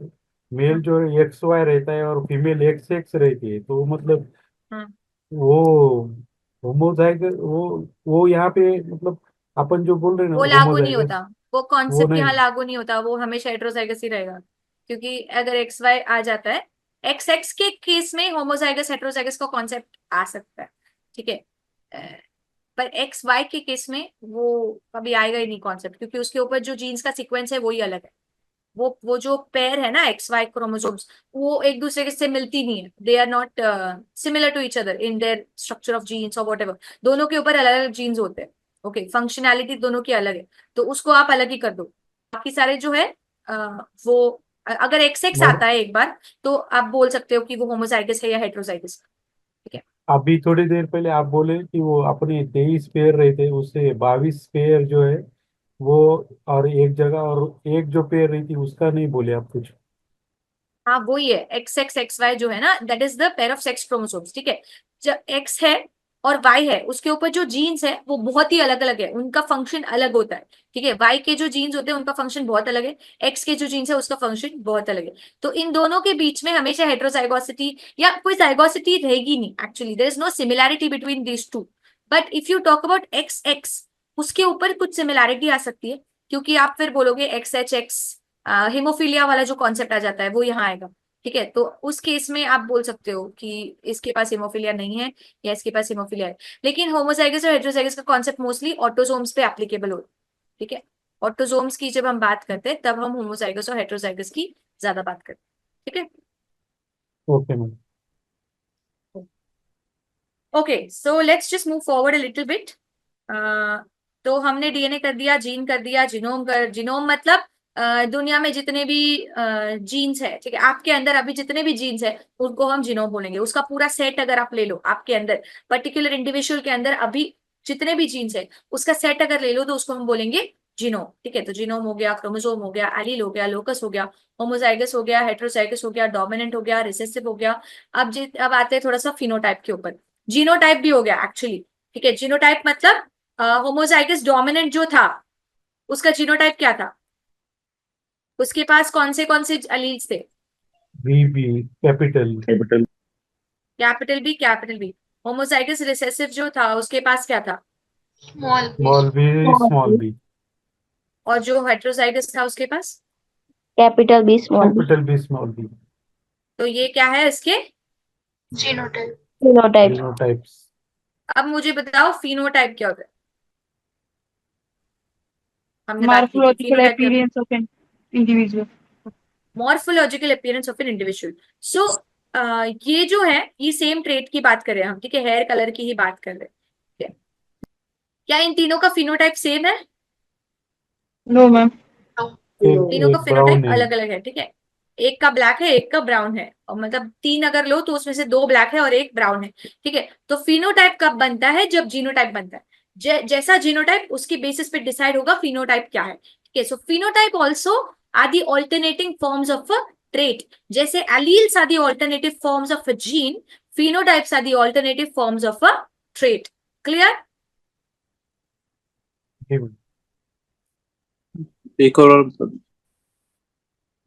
मेल हम्म। जो एक्स वाई रहता है और फीमेल एक्स एक्स रहती है, तो मतलब हम्म। वो होमोजाइगस, वो यहाँ पे मतलब अपन जो बोल रहे हैं ना वो लागू नहीं होमोजाइगस, होता, वो वो कॉन्सेप्ट यहाँ नहीं। लागू नहीं होता, वो हमेशा हेटेरोजाइगस ही रहेगा। क्योंकि अगर एक्स वाई आ जाता है, एक्स एक्स के केस में होमोजाइगस हेटेरोजाइगस का कॉन्सेप्ट आ सकता है। ठीक है, पर एक्स वाई के केस में वो कभी आएगा ही नहीं कॉन्सेप्ट, क्योंकि उसके ऊपर जो जीन्स का सीक्वेंस है वही अलग है। वो जो पेयर है ना एक्स वाई क्रोमोसोम्स, वो एक दूसरे के से मिलती नहीं है। They are not similar to each other in their structure of genes और वॉट एवर। दोनों के ऊपर अलग अलग जीन्स होते हैं। ओके, फंक्शनैलिटी दोनों की अलग है, तो उसको आप अलग ही कर दो। बाकी सारे जो है वो अगर एक्स एक्स आता मैडम है एक बार, तो आप बोल सकते हो कि वो होमोजाइगस है या हेटेरोजाइगस। ठीक है। अभी थोड़ी देर पहले आप बोले कि वो अपने 23 पेयर रहते, उससे 22 पेयर जो है वो, और एक जगह और एक जो पेयर रही थी उसका नहीं बोले आप कुछ? हाँ, वही है एक्स एक्स एक्स वाई जो है ना, that is the pair of sex chromosomes. ठीक है, जब एक्स है और वाई है, उसके ऊपर जो जीन्स है वो बहुत ही अलग अलग है, उनका फंक्शन अलग होता है। ठीक है, वाई के जो जीन्स होते हैं उनका फंक्शन बहुत अलग है, एक्स के जो जीन्स है उसका फंक्शन बहुत अलग है। तो इन दोनों के बीच में हमेशा हेटेरोजाइगोसिटी या कोई जाइगोसिटी रहेगी नहीं। Actually there is no similarity between these two. But if you talk about X X, उसके ऊपर कुछ सिमिलैरिटी आ सकती है, क्योंकि आप फिर बोलोगे एक्स एच एक्स, हिमोफीलिया वाला जो कॉन्सेप्ट आ जाता है वो यहाँ आएगा। ठीक है, तो उस केस में आप बोल सकते हो कि इसके पास हिमोफीलिया नहीं है या इसके पास हिमोफीलिया है। लेकिन होमोजाइगस और हेटेरोजाइगस का कॉन्सेप्ट मोस्टली ऑटोसोम्स पे एप्लीकेबल होता है। ठीक है, ऑटोसोम्स की जब हम बात करते हैं तब हम होमोजाइगस और हेटेरोजाइगस की ज्यादा बात करते हैं। ठीक है। Okay ma'am. Okay, so let's just move forward a little bit. तो हमने डीएनए कर दिया, जीन कर दिया, जीनोम मतलब दुनिया में जितने भी जीन्स है, ठीक है, आपके अंदर अभी जितने भी जीन्स है उनको हम जीनोम बोलेंगे। उसका पूरा सेट अगर आप ले लो, आपके अंदर पर्टिकुलर इंडिविजुअल के अंदर अभी जितने भी जीन्स है उसका सेट अगर ले लो, तो उसको हम बोलेंगे जीनोम। ठीक है, तो जीनोम हो गया, क्रोमोसोम हो गया, एलील हो गया, लोकस हो गया, होमोजाइगस हो गया, हेटेरोजाइगस हो गया, डोमिनेंट हो गया, रिसेसिव हो गया। अब आते हैं थोड़ा सा फिनोटाइप के ऊपर। जीनोटाइप भी हो गया एक्चुअली, ठीक है। जीनोटाइप मतलब होमोजाइगस डोमिनेंट जो था उसका जीनोटाइप क्या था, उसके पास कौन से अलील्स थे? BB capital capital B. Homozygous recessive जो था उसके पास क्या था? स्मॉल बी और जो हेटेरोजाइगस था उसके पास? Capital B small B small B तो ये क्या है इसके जीनोटाइप। Phenotype phenotypes. अब मुझे बताओ फिनोटाइप क्या होता है? हमने बात की थी मॉर्फोलॉजिकल फिनोटाइप क्या होता है? Appearance of an individual. Morphological appearance of an individual. So ये जो है ये सेम ट्रेट की बात कर रहे हैं हम, ठीक है, हेयर कलर की ही बात कर रहे हैं, ठीक है? क्या इन तीनों का फिनोटाइप सेम है? No ma'am. तीनों का एक फिनोटाइप ब्राउन है। अलग अलग है, ठीक है। एक का ब्लैक है, एक का ब्राउन है, और मतलब 3 अगर लो तो उसमें से 2 ब्लैक है और 1 ब्राउन है, ठीक है। तो फिनोटाइप कब बनता है? जब जीनोटाइप बनता है। जैसा जीनोटाइप उसके बेसिस पे डिसाइड होगा फिनोटाइप क्या है, ठीक है। So phenotype also are the alternating forms of a trait. जैसे alleles are the alternative forms of a gene, phenotypes are the alternative forms of a trait. Clear? एक और बता दो।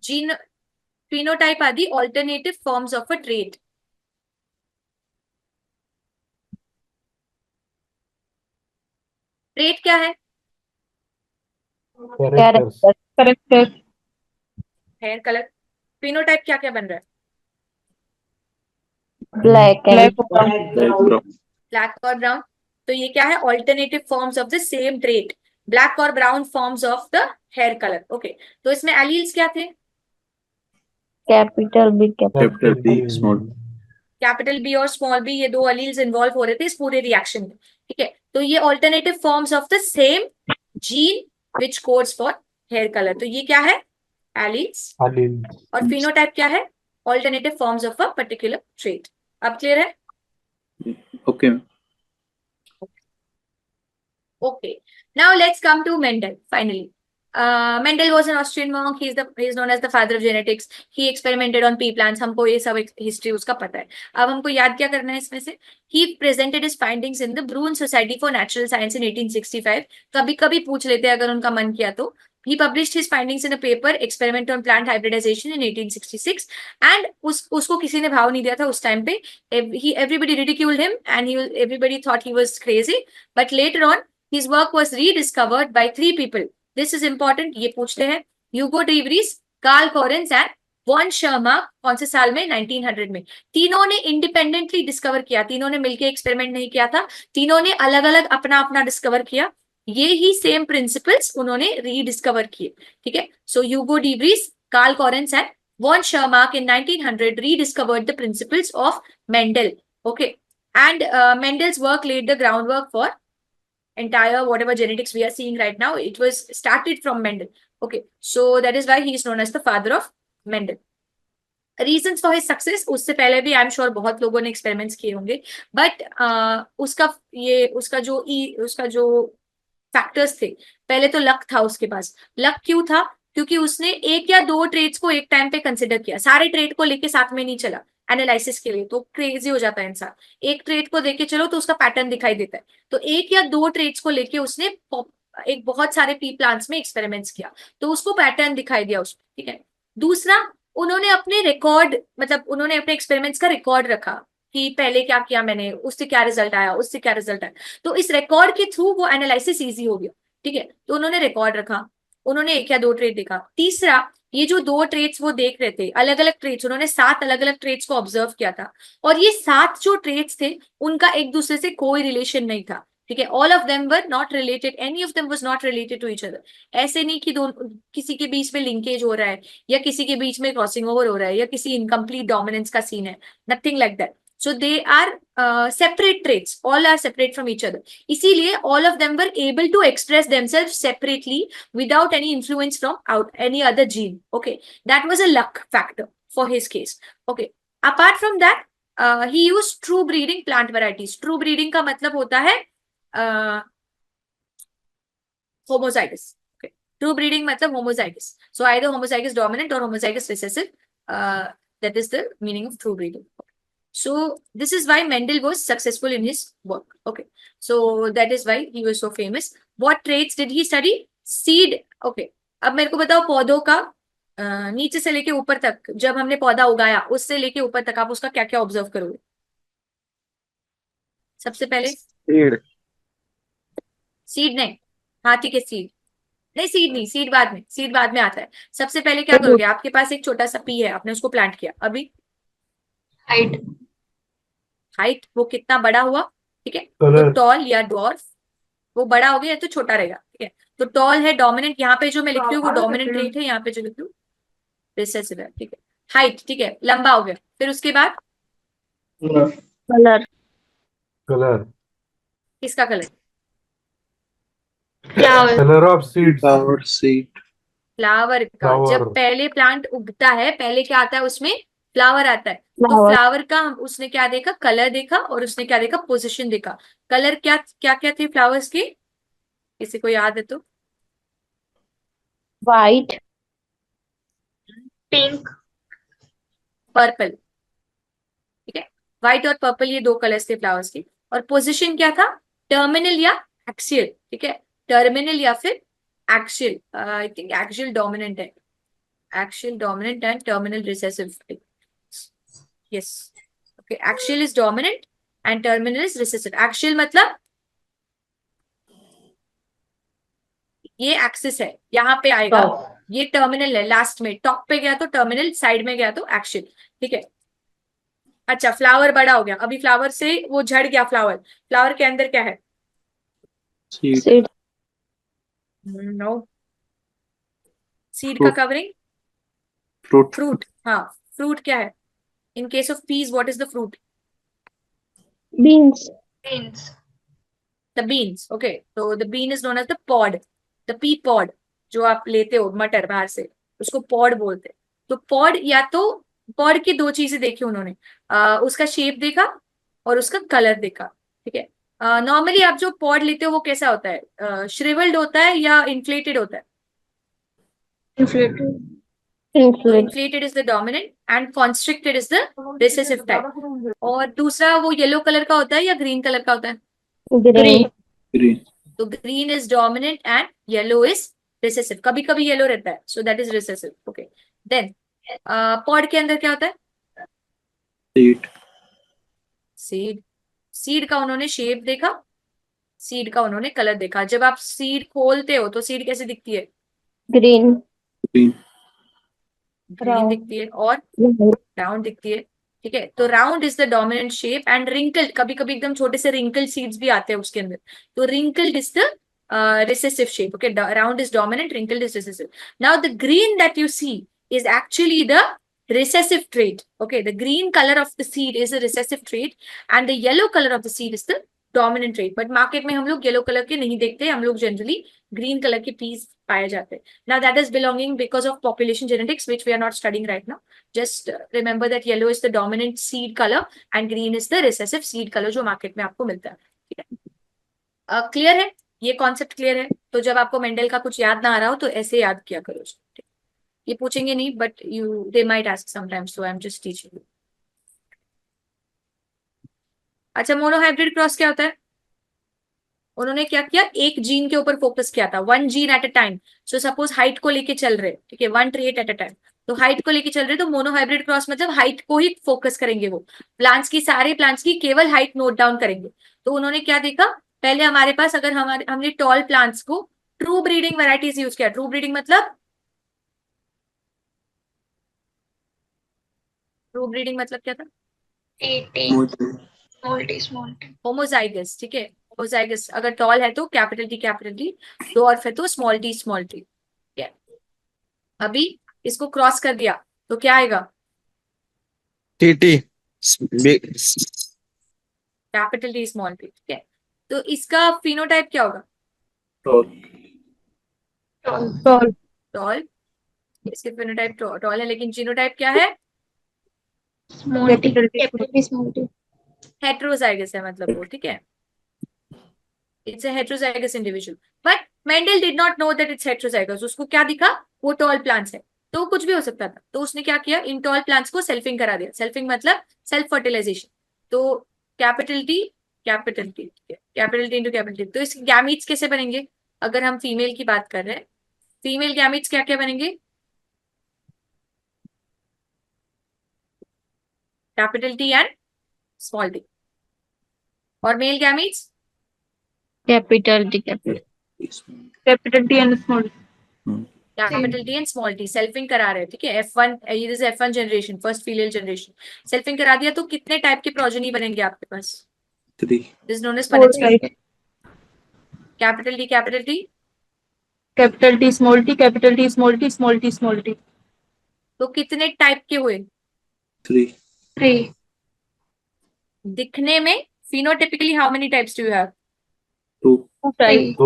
Gene phenotype are the alternative forms of a trait. Trait क्या है? Characters character. Hair colour. Phenotype क्या क्या बन रहा है? Black black and brown. Black और ब्राउन। तो ये क्या है? Alternative forms of the same trait, black और brown forms of the hair colour. Okay, तो इसमें एलील्स क्या थे? Capital B capital B small. Capital B और स्मॉल बी, ये 2 एलील्स इन्वॉल्व हो रहे थे इस पूरे रिएक्शन में, ठीक है। तो ये alternative forms of the same gene which codes for hair colour. तो ये क्या है? एलील्स। और फिनोटाइप क्या है? Alternative forms of a particular trait. अब क्लियर है? Okay. Okay. Now let's come to Mendel. Finally, Mendel was an Austrian monk. He is known as the father of genetics. He experimented on pea plants. हमको ये सब history उसका पता है। अब हमको याद क्या करना है इसमें से? He presented his findings in the Bruin Society for Natural Science in 1865. कभी कभी पूछ लेते हैं अगर उनका मन किया तो। He published his findings in a paper, Experiment on Plant Hybridization, in 1866. And उसको किसी ने भाव नहीं दिया था उस टाइम पे। Everybody ridiculed him and everybody thought he was crazy. But later on, his work was rediscovered by 3 people. This is important. ये पूछते हैं। Hugo de Vries, Carl Correns and von Tschermak. कौन से साल में? 1900 में। तीनों ने इंडिपेंडेंटली डिस्कवर किया, तीनों ने मिलकर एक्सपेरिमेंट नहीं किया था, तीनों ने अलग अलग अपना अपना डिस्कवर किया। ये ही सेम प्रिंसिपल्स उन्होंने रीडिस्कवर किए, ठीक है। So Hugo de Vries, Carl Correns and von Tschermak in 1900 rediscovered the principles of Mendel. Okay, and Mendel's work laid the groundwork for entire whatever genetics we are seeing right now. It was started from Mendel. Okay, so that is why he is known as the father of Mendel. Reasons for his success, उससे पहले भी I am sure बहुत लोगों ने experiments किए होंगे, but उसका जो फैक्टर्स थे, पहले तो लक था उसके पास। लक क्यों था? क्योंकि उसने 1 या 2 ट्रेड्स को एक टाइम पे कंसिडर किया, सारे ट्रेड को लेके साथ में नहीं चला एनालिसिस के लिए, तो क्रेजी हो जाता है इंसान। एक ट्रेड को देके चलो तो उसका पैटर्न दिखाई देता है। तो 1 या 2 ट्रेड्स को लेके उसने एक बहुत सारे पी प्लांट्स में एक्सपेरिमेंट्स किया, तो उसको पैटर्न दिखाई दिया उसमें, ठीक है। दूसरा, उन्होंने अपने रिकॉर्ड, मतलब उन्होंने अपने एक्सपेरिमेंट्स का रिकॉर्ड रखा कि पहले क्या किया मैंने, उससे क्या रिजल्ट आया, उससे क्या रिजल्ट आया। तो इस रिकॉर्ड के थ्रू वो एनालिसिस इजी हो गया, ठीक है। तो उन्होंने रिकॉर्ड रखा, उन्होंने 1 या 2 ट्रेड देखा। तीसरा, ये जो 2 ट्रेड्स वो देख रहे थे, अलग अलग ट्रेड्स, उन्होंने 7 अलग अलग ट्रेड्स को ऑब्जर्व किया था, और ये 7 जो ट्रेड्स थे उनका एक दूसरे से कोई रिलेशन नहीं था, ठीक है। All of them were not related, any of them was not related to each other. ऐसे नहीं कि किसी के बीच में लिंकेज हो रहा है, या किसी के बीच में क्रॉसिंग ओवर हो रहा है, या किसी इनकम्प्लीट डोमिनेंस का सीन है, nothing like that. So they are separate traits, all are separate from each other. इसीलिए all of them were able to express themselves separately without any influence from any other gene. Okay, that was a luck factor for his case. Okay, apart from that, he used true breeding plant varieties. True breeding का मतलब होता है homozygous. Okay, true breeding मतलब homozygous. So either homozygous dominant or homozygous recessive. That is the meaning of true breeding. So this is why Mendel was successful in his work. Okay, so that is why he was so famous. What traits did he study? Seed. Okay, अब मेरे को बताओ पौधों का नीचे से लेके ऊपर तक, जब हमने पौधा उगाया उससे लेके ऊपर तक आप उसका क्या क्या ऑब्जर्व करोगे? सबसे पहले सीड। सीड नहीं, हाथी के सीड नहीं, सीड नहीं, सीड बाद में आता है। सबसे पहले क्या करोगे? आपके पास एक छोटा सा पी है, आपने उसको प्लांट किया, अभी हाइट, हाइट वो कितना बड़ा हुआ, ठीक है, तो कलर टॉल या डॉर्फ, वो बड़ा हो गया या तो छोटा रहेगा, ठीक है। तो टॉल है डोमिनेंट, यहाँ पे जो मैं लिख रही हूँ वो डोमिनेंट ट्रेट है, यहाँ पे जो लिख रही हूँ रिसेसिव है, ठीक है। हाइट, ठीक है, लंबा हो गया, फिर उसके बाद कलर, कलर किसका colour? Flower, colour of seeds flower seed flower का। Flower. जब पहले प्लांट उगता है पहले क्या आता है उसमें? फ्लावर आता है। तो फ्लावर, फ्लावर का उसने क्या देखा? कलर देखा, और उसने क्या देखा? पोजीशन देखा। कलर क्या क्या क्या थे फ्लावर्स के? किसी को याद है तो? वाइट, पिंक, पर्पल, ठीक है। व्हाइट और पर्पल ये दो कलर्स थे फ्लावर्स की। और पोजीशन क्या था? टर्मिनल या एक्सियल, ठीक है, टर्मिनल या फिर axial. I think axial dominant है, axial dominant and terminal recessive. Yes, okay, axial is dominant and terminal is recessive. Axial मतलब ये एक्सिस है, यहाँ पे आएगा, ये टर्मिनल है, लास्ट में टॉप पे गया तो टर्मिनल, साइड में गया तो एक्सियल, ठीक है। अच्छा, फ्लावर बड़ा हो गया, अभी फ्लावर से वो झड़ गया फ्लावर, फ्लावर के अंदर क्या है? सीड सीड, नो, सीड का Fruit. Covering fruit fruit. हाँ, फ्रूट क्या है? In case of peas what is the fruit? Beans, beans, the beans, okay. तो the bean is known as the pod, the pea pod, जो आप लेते हो मटर बाहर से, उसको पॉड बोलते हैं। तो पॉड, या तो पॉड की दो चीजें देखी उन्होंने, उसका शेप देखा और उसका कलर देखा, ठीक है। नॉर्मली आप जो पॉड लेते हो वो कैसा होता है? श्रिवल्ड होता है या इन्फ्लेटेड होता है? इन्फ्लेटेड, तो inflate, inflated is the dominant and constricted is the recessive type. और दूसरा वो येलो कलर का होता है या ग्रीन कलर का होता है? ग्रीन, ग्रीन तो green is dominant and yellow is recessive. कभी कभी येलो रहता है, so that is recessive, okay. Then pod के अंदर क्या होता है? सीड सीड, सीड का उन्होंने शेप देखा, सीड का उन्होंने कलर देखा। जब आप सीड खोलते हो तो सीड कैसे दिखती है? ग्रीन, ग्रीन ग्रीन दिखती है और राउंड दिखती है, ठीक है। तो round is the dominant shape and wrinkled, कभी कभी एकदम छोटे से रिंकल्ड सीड्स भी आते हैं उसके अंदर, तो wrinkled is the recessive shape, okay. Round is dominant, wrinkled is recessive. Now the green that you see is actually the recessive trait, okay. The green color of the seed is a recessive trait and the yellow color of the seed is the dominant trait. But market में हम लोग yellow colour के नहीं देखते, हम लोग generally green colour के piece पाए जाते हैं। Now that is belonging because of population genetics which we are not studying right now. Just remember that yellow is the dominant seed color and green is the recessive seed color जो market में आपको मिलता है, ठीक है। Clear है? ये concept clear है? तो जब आपको मेंडल का कुछ याद ना आ रहा हो तो ऐसे याद किया करो उसको। ये पूछेंगे नहीं, but you they might ask sometimes, so I am just teaching you. अच्छा, मोनोहाइब्रिड क्रॉस क्या होता है? उन्होंने क्या किया? एक जीन के ऊपर फोकस किया था, one gene at a time. So suppose height को लेके चल रहे, ठीक है, one trait at a time, तो हाइट को लेके चल रहे, तो मोनोहाइब्रिड क्रॉस मतलब हाइट को ही फोकस करेंगे वो, प्लांट्स की, सारे प्लांट्स की केवल हाइट नोट डाउन करेंगे। तो उन्होंने क्या देखा? पहले हमारे पास, अगर हमने टॉल प्लांट्स को ट्रू ब्रीडिंग वैरायटीज यूज किया। ट्रू ब्रीडिंग मतलब, ट्रू ब्रीडिंग मतलब क्या था? Small T, small T, homozygous, ठीक है। होमोजाइगस, अगर टॉल है तो कैपिटल टी, डॉर्फ है तो स्मॉल टी, ठीक है। अभी इसको क्रॉस कर दिया तो क्या आएगा? TT, capital T, small T, ठीक है। तो इसका फिनोटाइप क्या होगा? टॉल, टॉल, इसके फिनोटाइप टॉल है, लेकिन जीनोटाइप क्या है? Small T, capital T, small T, heterozygous है मतलब वो, ठीक है। It's a heterozygous individual, but Mendel did not know that it's heterozygous. उसको क्या दिखा? वो टॉल प्लांट्स है, तो कुछ भी हो सकता था। तो उसने क्या किया, इन टॉल प्लांट्स को सेल्फिंग करा दिया। सेल्फिंग मतलब सेल्फ फर्टिलाइजेशन। तो capital T, capital T, capital T into capital T. तो इसके गैमीट्स कैसे बनेंगे, अगर हम फीमेल की बात कर रहे हैं, फीमेल गैमीट्स क्या क्या बनेंगे, capital T and small T. और male gametes capital T capital capital T and small capital T and small T. Selfing करा रहे हैं, ठीक है। F1, ये F1 generation, first female generation. Selfing करा दिया तो कितने टाइप के प्रोजेनी बनेंगे आपके पास, 3 this known as four Punnett type, capital T, capital T. Capital T small T, capital T small T, small T small T. तो कितने टाइप के हुए 3 3 दिखने में, phenotypically how many types do you have, 2 type,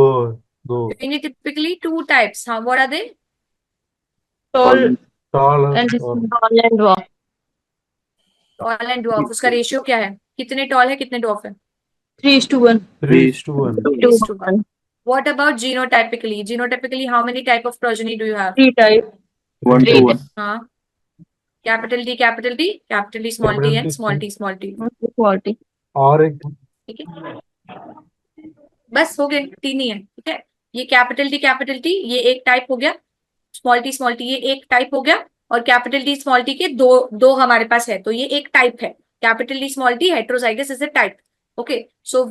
दो phenotypically 2 types, हाँ, what are they, tall tall and और tall and dwarf. tall and dwarf। उसका रेशियो क्या है, कितने टॉल है कितने dwarf है, 3:1, 3:1 3:1। What about genotypically, genotypically how many type of progeny do you have, 3 type, 1:1 हाँ, capital T, capital T, capital T small T and small T small T, Quality. और एक ठीक है। बस हो गए, 3 ही है, ठीक है। ये कैपिटल टी ये एक टाइप हो गया, स्मॉल टी ये एक टाइप हो गया, और कैपिटल टी स्मॉल टी के दो दो हमारे पास है, तो ये एक टाइप है। Capital T small T heterozygous is a type, okay. So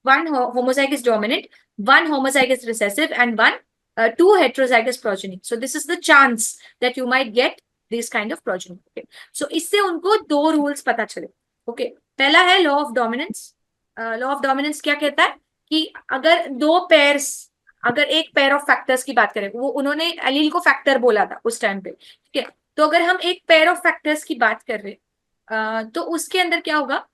one homozygous dominant, one homozygous recessive, and two heterozygous progeny. So this is the chance that you might get this kind of progeny. Okay. So इससे उनको 2 rules पता चले. Okay. पहला है law of dominance. Law of dominance क्या कहता है कि अगर 2 pairs, अगर एक पेयर ऑफ फैक्टर्स की बात करें, वो उन्होंने एलील को फैक्टर बोला था उस टाइम पे, ठीक है। तो अगर हम एक पेयर ऑफ फैक्टर्स की बात कर रहे तो उसके अंदर क्या होगा,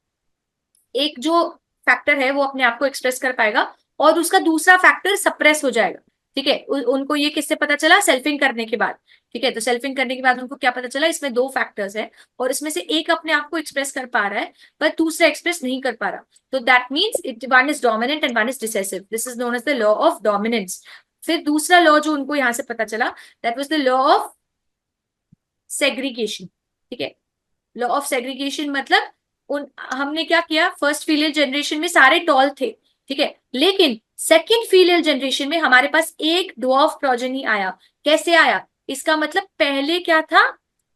एक जो फैक्टर है वो अपने आप को एक्सप्रेस कर पाएगा और उसका दूसरा फैक्टर सप्रेस हो जाएगा, ठीक है। उनको ये किससे पता चला, सेल्फिंग करने के बाद, ठीक है। तो सेल्फिंग करने के बाद उनको क्या पता चला, इसमें 2 फैक्टर्स है और इसमें से एक अपने आप को एक्सप्रेस कर पा रहा है पर दूसरा एक्सप्रेस नहीं कर पा रहा, तो that means one is dominant and one is recessive, this is known as the law of dominance. फिर दूसरा लॉ जो उनको यहां से पता चला, that was the law of segregation, ठीक है। लॉ ऑफ सेग्रीगेशन मतलब हमने क्या किया, फर्स्ट फीमेल जनरेशन में सारे टॉल थे, ठीक है, लेकिन सेकंड फीमेल जनरेशन में हमारे पास एक ड्वार्फ प्रोजेनी आया। कैसे आया, इसका मतलब पहले क्या था,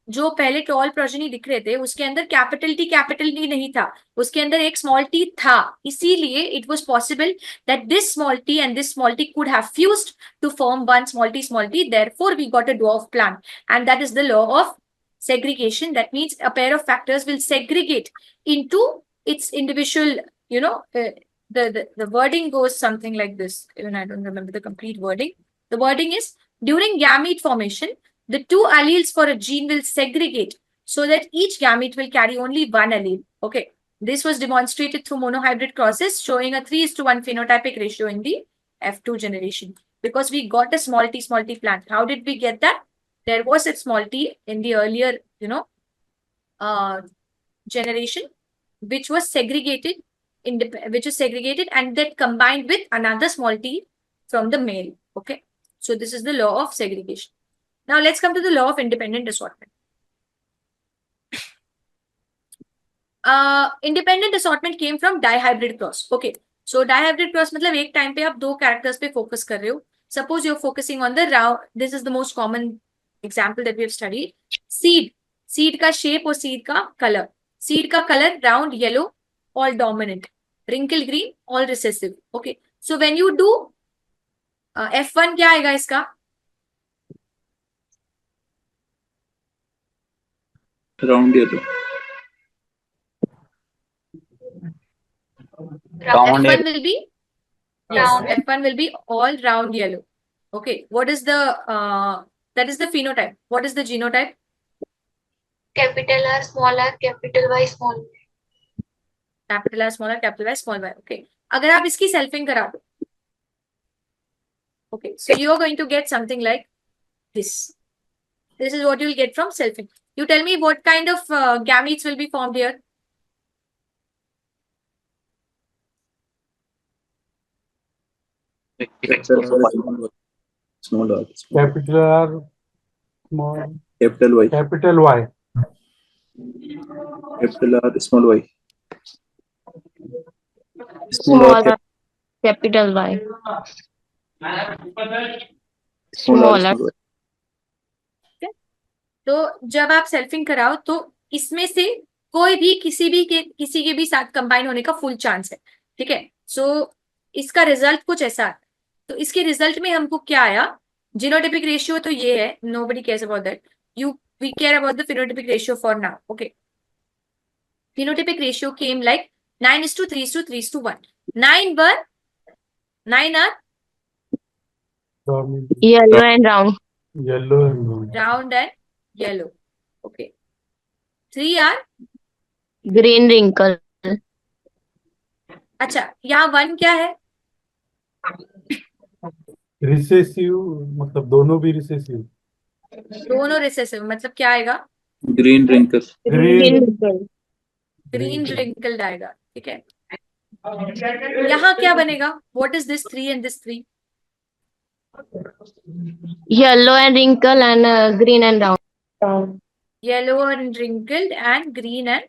जो पहले टॉल प्रोजेनी दिख रहे थे उसके अंदर कैपिटल टी नहीं था, उसके अंदर एक स्मॉल टी था, इसीलिए it was possible that this small T and this small T could have fused to form one small T, therefore we got a dwarf plant, and that is the law of segregation. That means a pair of factors will segregate into its individual, you know, the wording goes something like this, even I don't remember the complete wording. The wording is, during gamete formation the 2 alleles for a gene will segregate so that each gamete will carry only 1 allele, okay. This was demonstrated through monohybrid crosses showing a 3:1 phenotypic ratio in the F2 generation, because we got a small t plant. How did we get that? There was a small t in the earlier, you know, generation, which was segregated, and that combined with another small t from the male. Okay, so this is the law of segregation. Now let's come to the law of independent assortment. Independent assortment came from dihybrid cross. Okay, so dihybrid cross मतलब एक time पे आप 2 characters पे focus कर रहे हो. Suppose you're focusing on the round. This is the most common example that we have studied. Seed का shape और seed का color. Seed का color round yellow, all dominant. Wrinkle green, all recessive. Okay. So when you do F1 क्या आएगा इसका? round yellow F1 will be, yes, F1 will be all round yellow. Okay. What is the that is the phenotype. What is the genotype? Capital R, small r, capital Y, small y. Capital R small R, capital I small Y, okay. अगर आप इसकी selfing करा दो, okay, so you are going to get something like this is what you will get from selfing. You tell me what kind of gametes will be formed here. small r capital R small capital Y, capital Y, capital R, small Y, small Small R, R, capital Y. Small R, Small R. Small Y. तो जब आप selfing कराओ तो इसमें से कोई भी किसी के भी साथ कंबाइन होने का फुल चांस है, ठीक है। सो इसका रिजल्ट कुछ ऐसा है। तो इसके रिजल्ट में हमको क्या आया, जीनोटाइपिक रेशियो तो ये है, nobody cares about that, we care about the phenotypic ratio for now, okay. Phenotypic ratio came like 9:3:3:1, 9 are Yellow and round. Yellow and round and yellow, okay, 3 are, Green wrinkle. अच्छा यहाँ 1 क्या है, recessive, मतलब दोनों भी recessive. दोनों recessive, मतलब क्या आएगा, green wrinkle, green wrinkle. Green wrinkled आएगा, ठीक है। यहाँ क्या बनेगा, what is this 3 and this 3, Yellow and wrinkle and green and round. Yellow and wrinkled and green and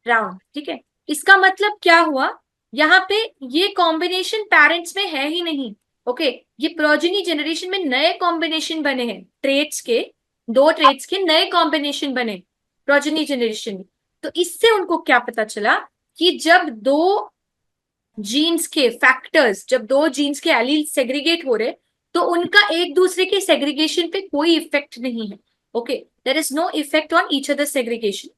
round, ठीक है। इसका मतलब क्या हुआ, यहाँ पे ये कॉम्बिनेशन पेरेंट्स में है ही नहीं, ओके। ये प्रोजेनी जनरेशन में नए कॉम्बिनेशन बने हैं, ट्रेट्स के, 2 ट्रेट्स के नए कॉम्बिनेशन बने प्रोजेनी जनरेशन में। तो इससे उनको क्या पता चला कि जब 2 जीन्स के फैक्टर्स, जब 2 जीन्स के एलील सेग्रीगेट हो रहे, तो उनका एक दूसरे के सेग्रीगेशन पे कोई इफेक्ट नहीं है, okay. There is no effect on each other segregation.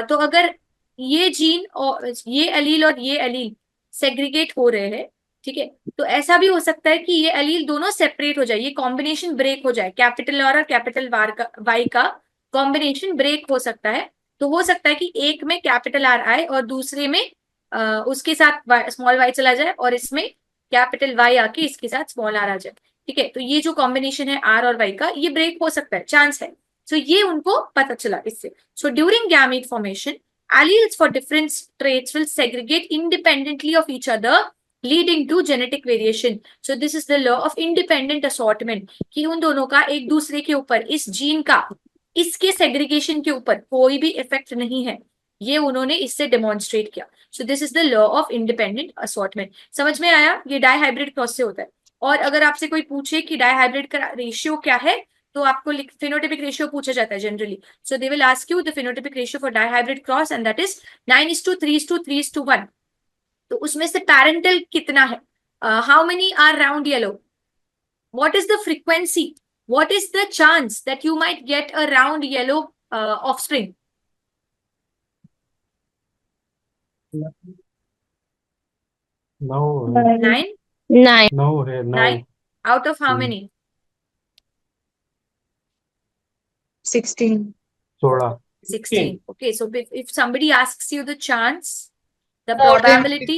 तो अगर ये जीन और ये एलील और ये एलील सेग्रीगेट हो रहे हैं, ठीक है, तो ऐसा भी हो सकता है कि ये एलील दोनों सेपरेट हो जाए, ये कॉम्बिनेशन ब्रेक हो जाए, कैपिटल आर और कैपिटल वाई का कॉम्बिनेशन ब्रेक हो सकता है। तो हो सकता है कि एक में कैपिटल आर आए और दूसरे में उसके साथ स्मॉल वाई चला जाए, और इसमें कैपिटल वाई आके इसके साथ स्मॉल आर आ जाए, ठीक है। तो ये जो कॉम्बिनेशन है आर और वाई का, ये ब्रेक हो सकता है, चांस है। सो ये उनको पता चला इससे। So during gamete formation, alleles for different traits will segregate independently of each other, leading to genetic variation. So this is the law of independent assortment, कि उन दोनों का एक दूसरे के ऊपर, इस जीन का इसके सेग्रीगेशन के ऊपर कोई भी इफेक्ट नहीं है, ये उन्होंने इससे डेमोन्स्ट्रेट किया। सो this is the law of independent assortment. समझ में आया, ये डाईहाइब्रिड क्रॉस से होता है। और अगर आपसे कोई पूछे कि डाईहाइब्रिड का रेशियो क्या है, तो आपको फिनोटाइपिक रेशियो पूछा जाता है generally. So they will ask you the phenotypic ratio for dihybrid cross, and that is 9:3:3:1। तो उसमें से पैरेंटल कितना है, how many are round yellow, what is the frequency, what is the chance that you might get a round yellow offspring. नौ 9 9. नौ है, नौ। 9 out of how many, 16. 16। 16, okay. So if somebody asks you the chance, the probability,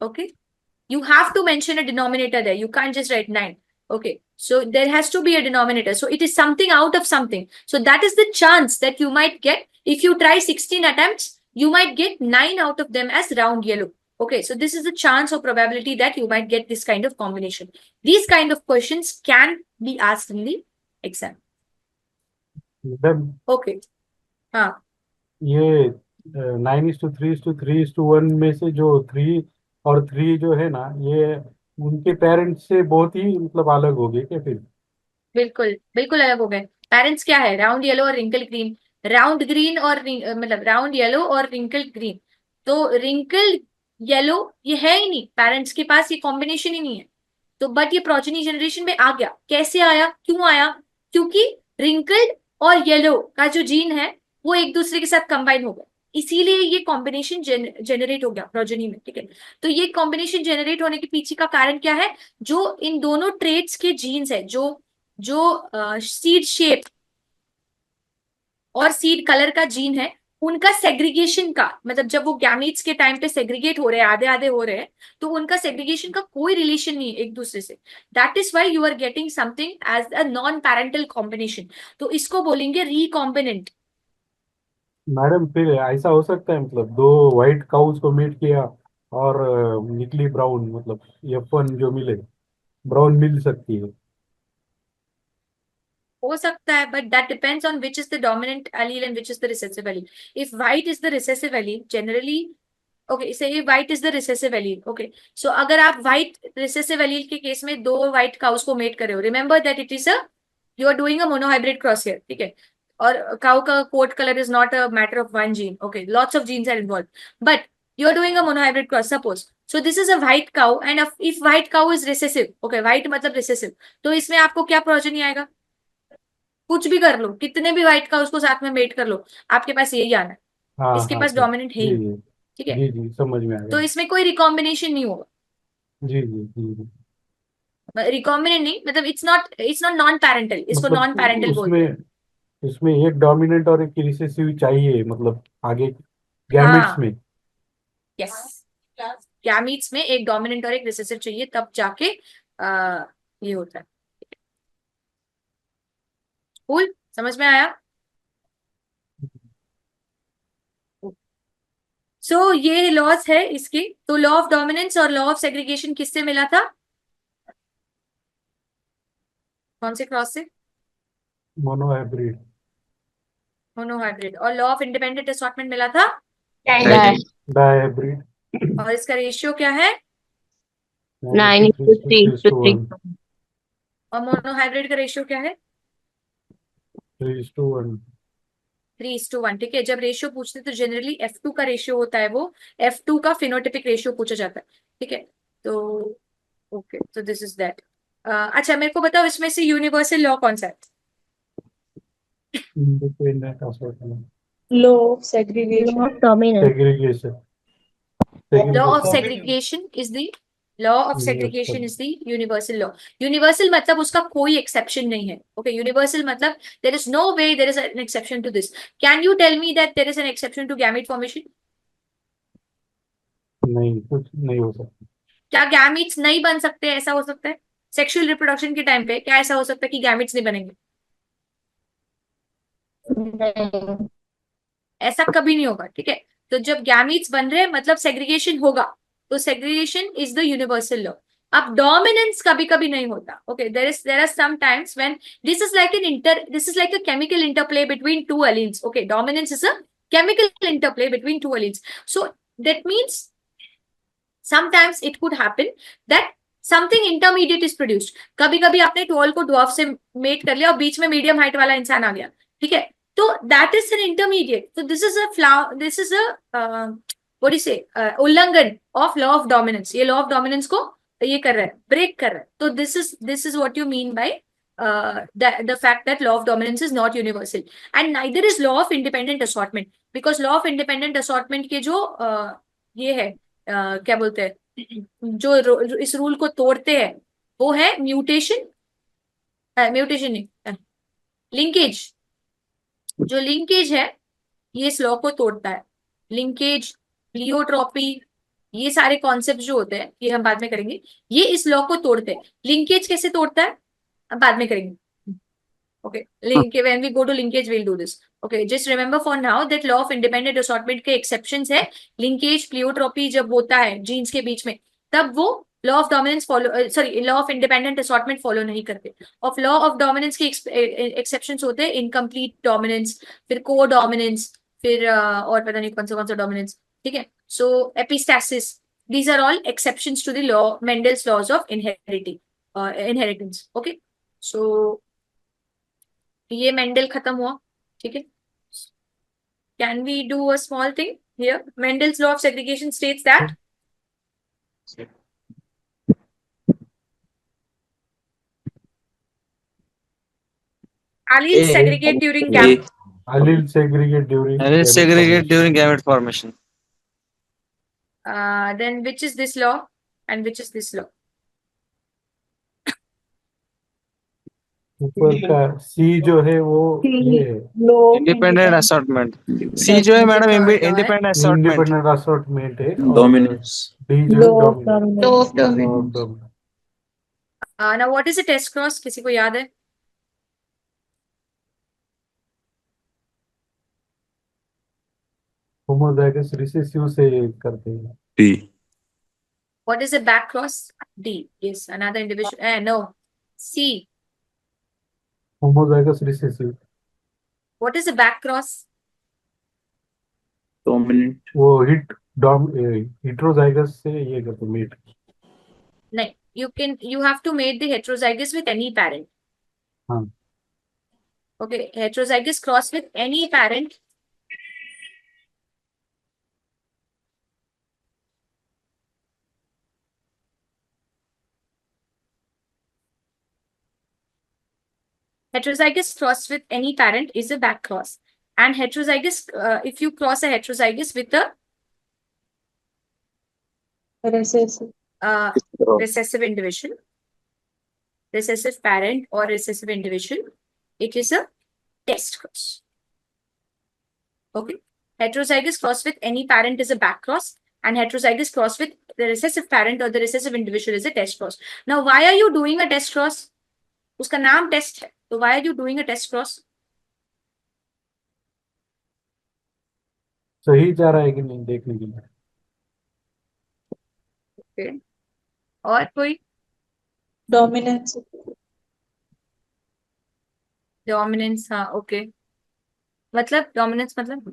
okay, you have to mention a denominator there, you can't just write 9, okay. So there has to be a denominator, so it is something out of something. So that is the chance that you might get. If you try 16 attempts, you might get 9 out of them as round yellow, okay. So this is the chance or probability that you might get this kind of combination. These kind of questions can be asked in the exam, madam okay. हाँ, ये 9:3:3:1 में से जो 3 और 3 जो है ना, ये उनके पेरेंट्स से बहुत ही मतलब अलग हो गए क्या फिर? बिल्कुल बिल्कुल अलग हो गए। पेरेंट्स क्या है, राउंड येलो और रिंकल ग्रीन, राउंड ग्रीन और मतलब राउंड येलो और रिंकल ग्रीन। तो रिंकल येलो ये है ही नहीं, पेरेंट्स के पास ये कॉम्बिनेशन ही नहीं है। तो बट ये प्रोजेनी जनरेशन में आ गया, कैसे आया, क्यों आया, क्योंकि रिंकल्ड और येलो का जो जीन है वो एक दूसरे के साथ कंबाइन हो गया, इसीलिए ये कॉम्बिनेशन जनरेट हो गया प्रोजेनी में, ठीक है। तो ये कॉम्बिनेशन जनरेट होने के पीछे का कारण क्या है, जो इन दोनों ट्रेट्स के जीन्स है, जो सीड शेप और सीड कलर का जीन है, उनका सेग्रीगेशन का मतलब जब वो गैमीट्स के टाइम पे सेग्रीगेट हो रहे हैं, आधे आधे हो रहे हैं, तो उनका सेग्रीगेशन का कोई रिलेशन नहीं है एक दूसरे से। That is why you are getting something as a non parental combination, तो इसको बोलेंगे रिकॉम्बिनेंट। मैडम फिर ऐसा हो सकता है, मतलब 2 व्हाइट काउज को मीट किया और निकली ब्राउन, मतलब F1 जो मिले, ब्राउन मिल सकती है। हो सकता है, but that depends on which is the dominant allele and which is the recessive allele. If white is the recessive allele, generally, okay, say white is the recessive allele, okay. So अगर आप white recessive allele के case में दो white cows को mate कर रहे हो, remember that it is a, you are doing a monohybrid cross here, ठीक है. और cow का coat color is not a matter of one gene, okay. Lots of genes are involved, but you are doing a monohybrid cross. Suppose, so this is a white cow, and if white cow is recessive, okay, white मतलब recessive, तो इसमें आपको क्या progeny आएगा? कुछ भी कर लो, कितने भी व्हाइट का उसको साथ में मेट कर लो, आपके पास यही आना है. हाँ इसके हाँ पास सर, डोमिनेंट है जी ही, जी ठीक है. जी जी समझ में आ तो गया। इसमें कोई रिकॉम्बिनेशन नहीं होगा. जी जी जी जी। रिकॉम्बिनेंट नहीं मतलब इट्स नॉट नॉन पैरेंटल, इसको नॉन पैरेंटल मतलब बोलते हैं. उसमें एक डोमिनेंट और एक रिसेसिव चाहिए, मतलब आगे गैमेट्स हाँ, में। यस, गैमीट्स में एक डोमिनेंट और एक रिसेसिव चाहिए, तब जाके ये होता है. कूल, समझ में आया? सो ये लॉस है इसके. तो लॉ ऑफ डोमिनेंस और लॉ ऑफ सेग्रीगेशन किससे मिला था? कौन से क्रॉस से? मोनोहाइब्रिड। मोनोहाइब्रिड. और लॉ ऑफ इंडिपेंडेंट असॉर्टमेंट मिला था. डायहाइब्रिड। और इसका रेशियो क्या है? 9:3:3. और मोनोहाइब्रिड का रेशियो क्या है? 3:1। 3:1. ठीक है. जब रेशियो पूछते हैं तो जनरली F2 का रेशियो होता है, वो F2 का फिनोटिपिक रेशियो पूछा जाता है. ठीक है. तो ओके, तो दिस इज दैट. अच्छा, मेरे को बताओ इसमें से यूनिवर्सल लॉ कौन सा है? Independent assortment. Law of segregation. Law of dominance. Segregation. Law of segregation is the universal law. Universal मतलब उसका कोई exception नहीं है. Okay, universal मतलब there is no way there is an exception to this. Can you tell me that there is an exception to gamete formation? नहीं, कुछ नहीं हो सकता। क्या gametes नहीं बन सकते? ऐसा हो सकता है सेक्सुअल रिप्रोडक्शन के टाइम पे? क्या ऐसा हो सकता है कि gametes नहीं बनेंगे? नहीं. ऐसा कभी नहीं होगा. ठीक है. तो जब गैमीट्स बन रहे हैं मतलब सेग्रीगेशन होगा. तो segregation is the universal law. अब डोमिनेंस कभी कभी नहीं होता. Okay, there are some times when this is like a chemical interplay between two alleles. Okay, dominance is a chemical interplay between two alleles. So that means sometimes it could happen that something intermediate is produced. कभी कभी आपने toll को dwarf से met कर लिया और बीच में medium height वाला इंसान आ गया. ठीक है. तो that is an intermediate. So this is a what do you say, उल्लंघन of law of dominance. ये law of dominance को ये कर रहा है, ब्रेक कर रहा है. तो this is what you mean by the fact that law of dominance is not universal and neither is law of independent assortment, because law of independent assortment के जो ये है क्या बोलते हैं, जो इस रूल को तोड़ते हैं वो है म्यूटेशन नहीं, लिंकेज. जो लिंकेज है ये इस लॉ को तोड़ता है. लिंकेज, प्लियोट्रॉपी, ये सारे कॉन्सेप्ट जो होते हैं ये हम बाद में करेंगे. ये इस लॉ को तोड़ते हैं. लिंकेज कैसे तोड़ता है हम बाद में करेंगे. Okay, when we go to linkage we'll do this. Okay, just remember for now that law of independent assortment के exceptions है. linkage, pleiotropy जब होता है genes के बीच में तब वो law of dominance law of independent assortment follow नहीं करते. of law of dominance के exceptions होते हैं incomplete dominance, फिर co-dominance, फिर और पता नहीं कौन सा dominance. ठीक है. so epistasis, these are all exceptions to the law, Mendel's laws of inheritance. Okay, so ये मेंडल खत्म हुआ. ठीक है. Can we do a small thing here? Mendel's law of segregation states that alleles segregate during gamete. Allele segregate during segregate during gamete formation. Then which is this law and which is this law? ऊपर का सी जो है वो ये है Law of independent assortment. सी जो है madam independent assortment. Independent assortment है. डोमिनेंस. डी जो है Law of dominant. dominance. Law of dominance. Now what is a test cross? किसी को याद है? होमोजाइगस रिसेसिव से करते हैं. D. What is a back cross? D. Yes, another individual. No. C. Homozygous recessive, What is a back cross? Dominant. वो heterozygous से ये करते मेट। नहीं, you have to mate the heterozygous with any parent. हाँ। Okay, heterozygous cross with any parent. Heterozygous cross with any parent is a back cross. And heterozygous, if you cross a heterozygous with a recessive. Recessive individual, recessive parent or recessive individual, it is a test cross. Okay. Heterozygous cross with any parent is a back cross, and heterozygous cross with the recessive parent or the recessive individual is a test cross. Now, why are you doing a test cross? उसका नाम test है, तो why are you doing a test cross? सही जा रहा है कि नहीं देखने के लिए। Okay. और कोई डोमिनेंस। डोमिनेंस? हाँ, ओके। मतलब डोमिनेंस मतलब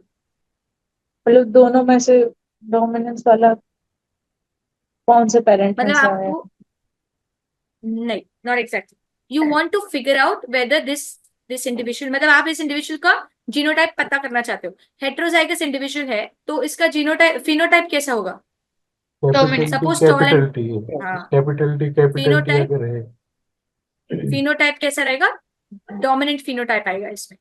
मतलब दोनों में से डोमिनेंस वाला कौन से पेरेंट में मतलब से आया? आपको नहीं, not exactly, you want to figure out whether this individual, मतलब आप इस इंडिविजुअल का जीनोटाइप पता करना चाहते हो। हेटेरोजाइगस इंडिविजुअल है तो इसका जीनोटाइप फिनोटाइप कैसा होगा? Suppose tall and- capital T हाँ, कैपिटल टी Phenotype- अगर है फिनोटाइप कैसा रहेगा? डोमिनेंट फिनोटाइप आएगा इसमें।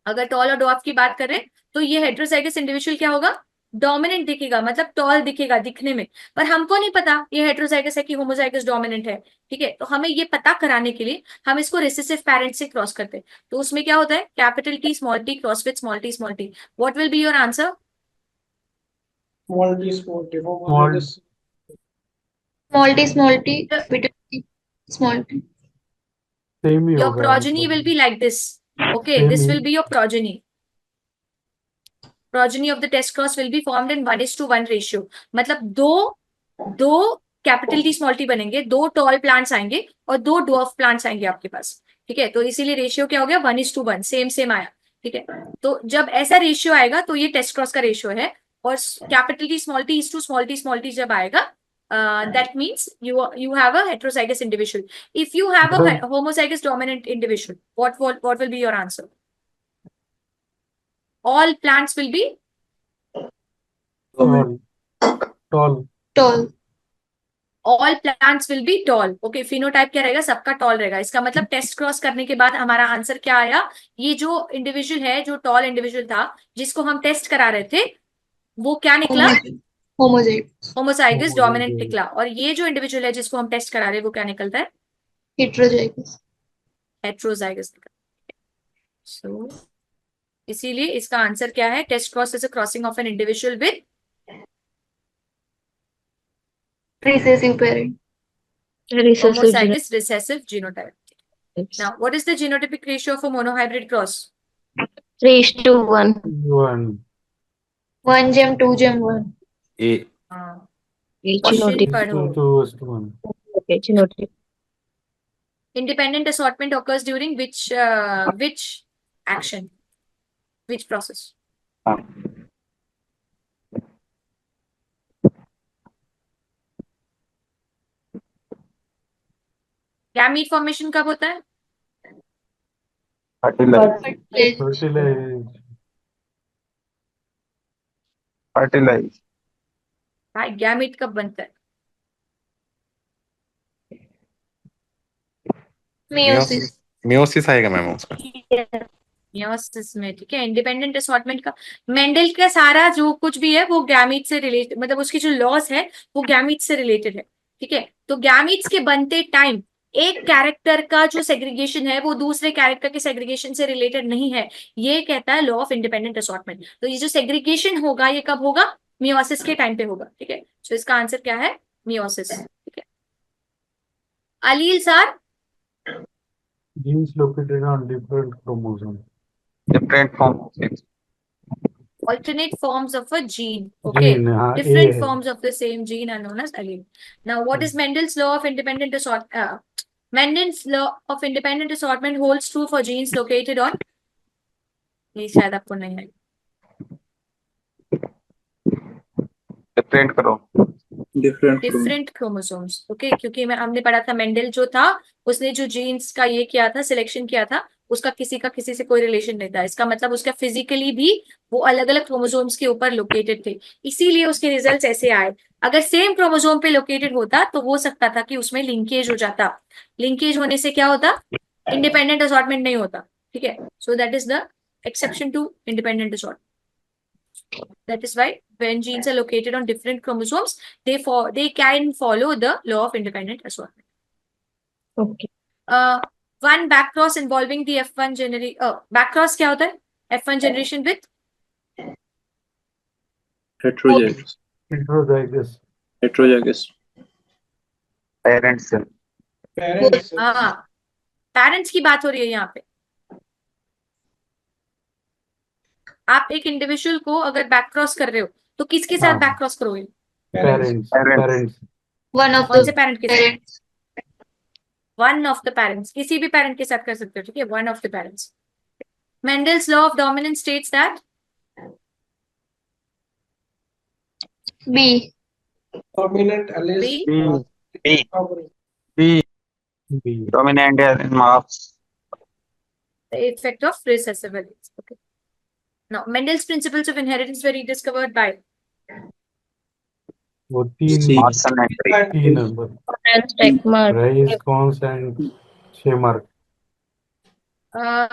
अगर टॉल और डॉफ की बात करें तो ये हेटेरोजाइगस इंडिविजुअल क्या होगा? डोमिनेंट दिखेगा, मतलब टॉल दिखेगा दिखने में, पर हमको नहीं पता ये हेटेरोजाइगस है कि होमोजाइगस डोमिनेंट है। ठीक है, तो हमें ये पता कराने के लिए हम इसको रिसेसिव पेरेंट से क्रॉस करते हैं। तो उसमें क्या होता है? Capital T small T cross with small T. What will be your answer? Small t, small t. Small- Small t, capital T, small t. Same he Your होगा progeny will be like this. Okay, Same this he- will be your progeny. Progeny of the test cross will be formed in 1:1 ratio. मतलब दो capital T small T बनेंगे, दो tall plants आएंगे और दो dwarf plants आएंगे आपके पास। ठीक है, तो इसीलिए रेशियो क्या हो गया? 1:1, सेम आया। ठीक है, तो जब ऐसा रेशियो आएगा तो ये टेस्ट क्रॉस का रेशियो है, और कैपिटल टी स्मॉल टी जब आएगा, that means you have a heterozygous individual. If you have a homozygous dominant individual, what will be your answer? All plants will be tall Tall. all plants will be tall. Okay, phenotype क्या रहेगा? सबका toll रहेगा। इसका मतलब test cross करने के बाद हमारा आंसर क्या आया? ये जो इंडिविजुअल है, जो टॉल इंडिविजुअल था जिसको हम टेस्ट करा रहे थे, वो क्या निकला? Homozygous. होमोजाइगस डोमिनेंट निकला। और ये जो इंडिविजुअल है जिसको हम टेस्ट करा रहे हैं, वो क्या निकलता है? Heterozygous. हेट्रोजाइगस निकलता है। सो इसीलिए इसका आंसर क्या है? Test cross is a crossing of an individual with Recessive parent. Recessive homozygous recessive genotype. Now, what is the genotypic ratio of a monohybrid cross? 3:1. 1 1 gem, 2 gem, 1. Question Genotype. पढ़ो। 2:1 Okay, genotype. Independent assortment occurs during which action? Which process? Gamete formation कब होता है? Fertilise भाई gamete कब बनता है? Meiosis. Meiosis आएगा ma'am उसका। मियोसिस में। ठीक है, इंडिपेंडेंट असॉर्टमेंट का मेंडल का सारा जो कुछ भी है वो गैमीट से रिलेटेड, मतलब उसकी जो लॉस है वो गैमीट से रिलेटेड है। ठीक है, तो गैमीट्स के बनते टाइम एक कैरेक्टर का जो सेग्रीगेशन है वो दूसरे कैरेक्टर के सेग्रीगेशन से रिलेटेड नहीं है, ये कहता है लॉ ऑफ इंडिपेंडेंट असॉर्टमेंट। तो ये जो सेग्रीगेशन होगा ये कब होगा? मियोसिस के टाइम पे होगा। ठीक है, तो इसका आंसर क्या है? मियोसिस। ठीक है, allele sir, genes located on different chromosomes. Different form alternate forms of a gene. Okay, Gene, हाँ, different A है। forms of the same gene are known as allele. Now, what is Mendel's law of independent Mendel's law of independent assortment holds true for genes located on, ये शायद आपको नहीं है, different करो। Different chromosomes. Okay, क्योंकि हमने पढ़ा था मेंडल जो था उसने जो जीन्स का ये किया था, सिलेक्शन किया था, उसका किसी का किसी से कोई रिलेशन नहीं था। इसका मतलब उसका फिजिकली भी वो अलग अलग क्रोमोसोम्स के ऊपर लोकेटेड थे, इसीलिए उसके रिजल्ट्स ऐसे आए। अगर सेम क्रोमोसोम पे लोकेटेड होता तो हो सकता था कि उसमें लिंकेज हो जाता। लिंकेज होने से क्या होता, इंडिपेंडेंट असॉर्टमेंट नहीं होता। ठीक है, so that is the exception to independent assortment. That is why when genes are located on different chromosomes, they can follow the law of independent assortment. Okay. One backcross involving the F1 generation. Backcross क्या होता है? F1 generation with heterozygous. heterozygous. Heterozygous. Parents से। Parents. Parents की बात हो रही है यहाँ पे। आप एक इंडिविजुअल को अगर बैकक्रॉस कर रहे हो तो किसके साथ हाँ। बैकक्रॉस करोगे? Parents. Parents. One of कौन से the पेरेंट के साथ? parents. One of the parents, किसी भी पेरेंट के साथ कर सकते हो। ठीक है, one of the parents. Mendel's law of dominance states that B. Dominant allele. B. Covering. B. Dominant in marks. the effect of recessive alleles. Okay. Now, Mendel's principles of inheritance were rediscovered by वो तीन C. तीन नंबर Stegmark. राइस Correns and Tschermak.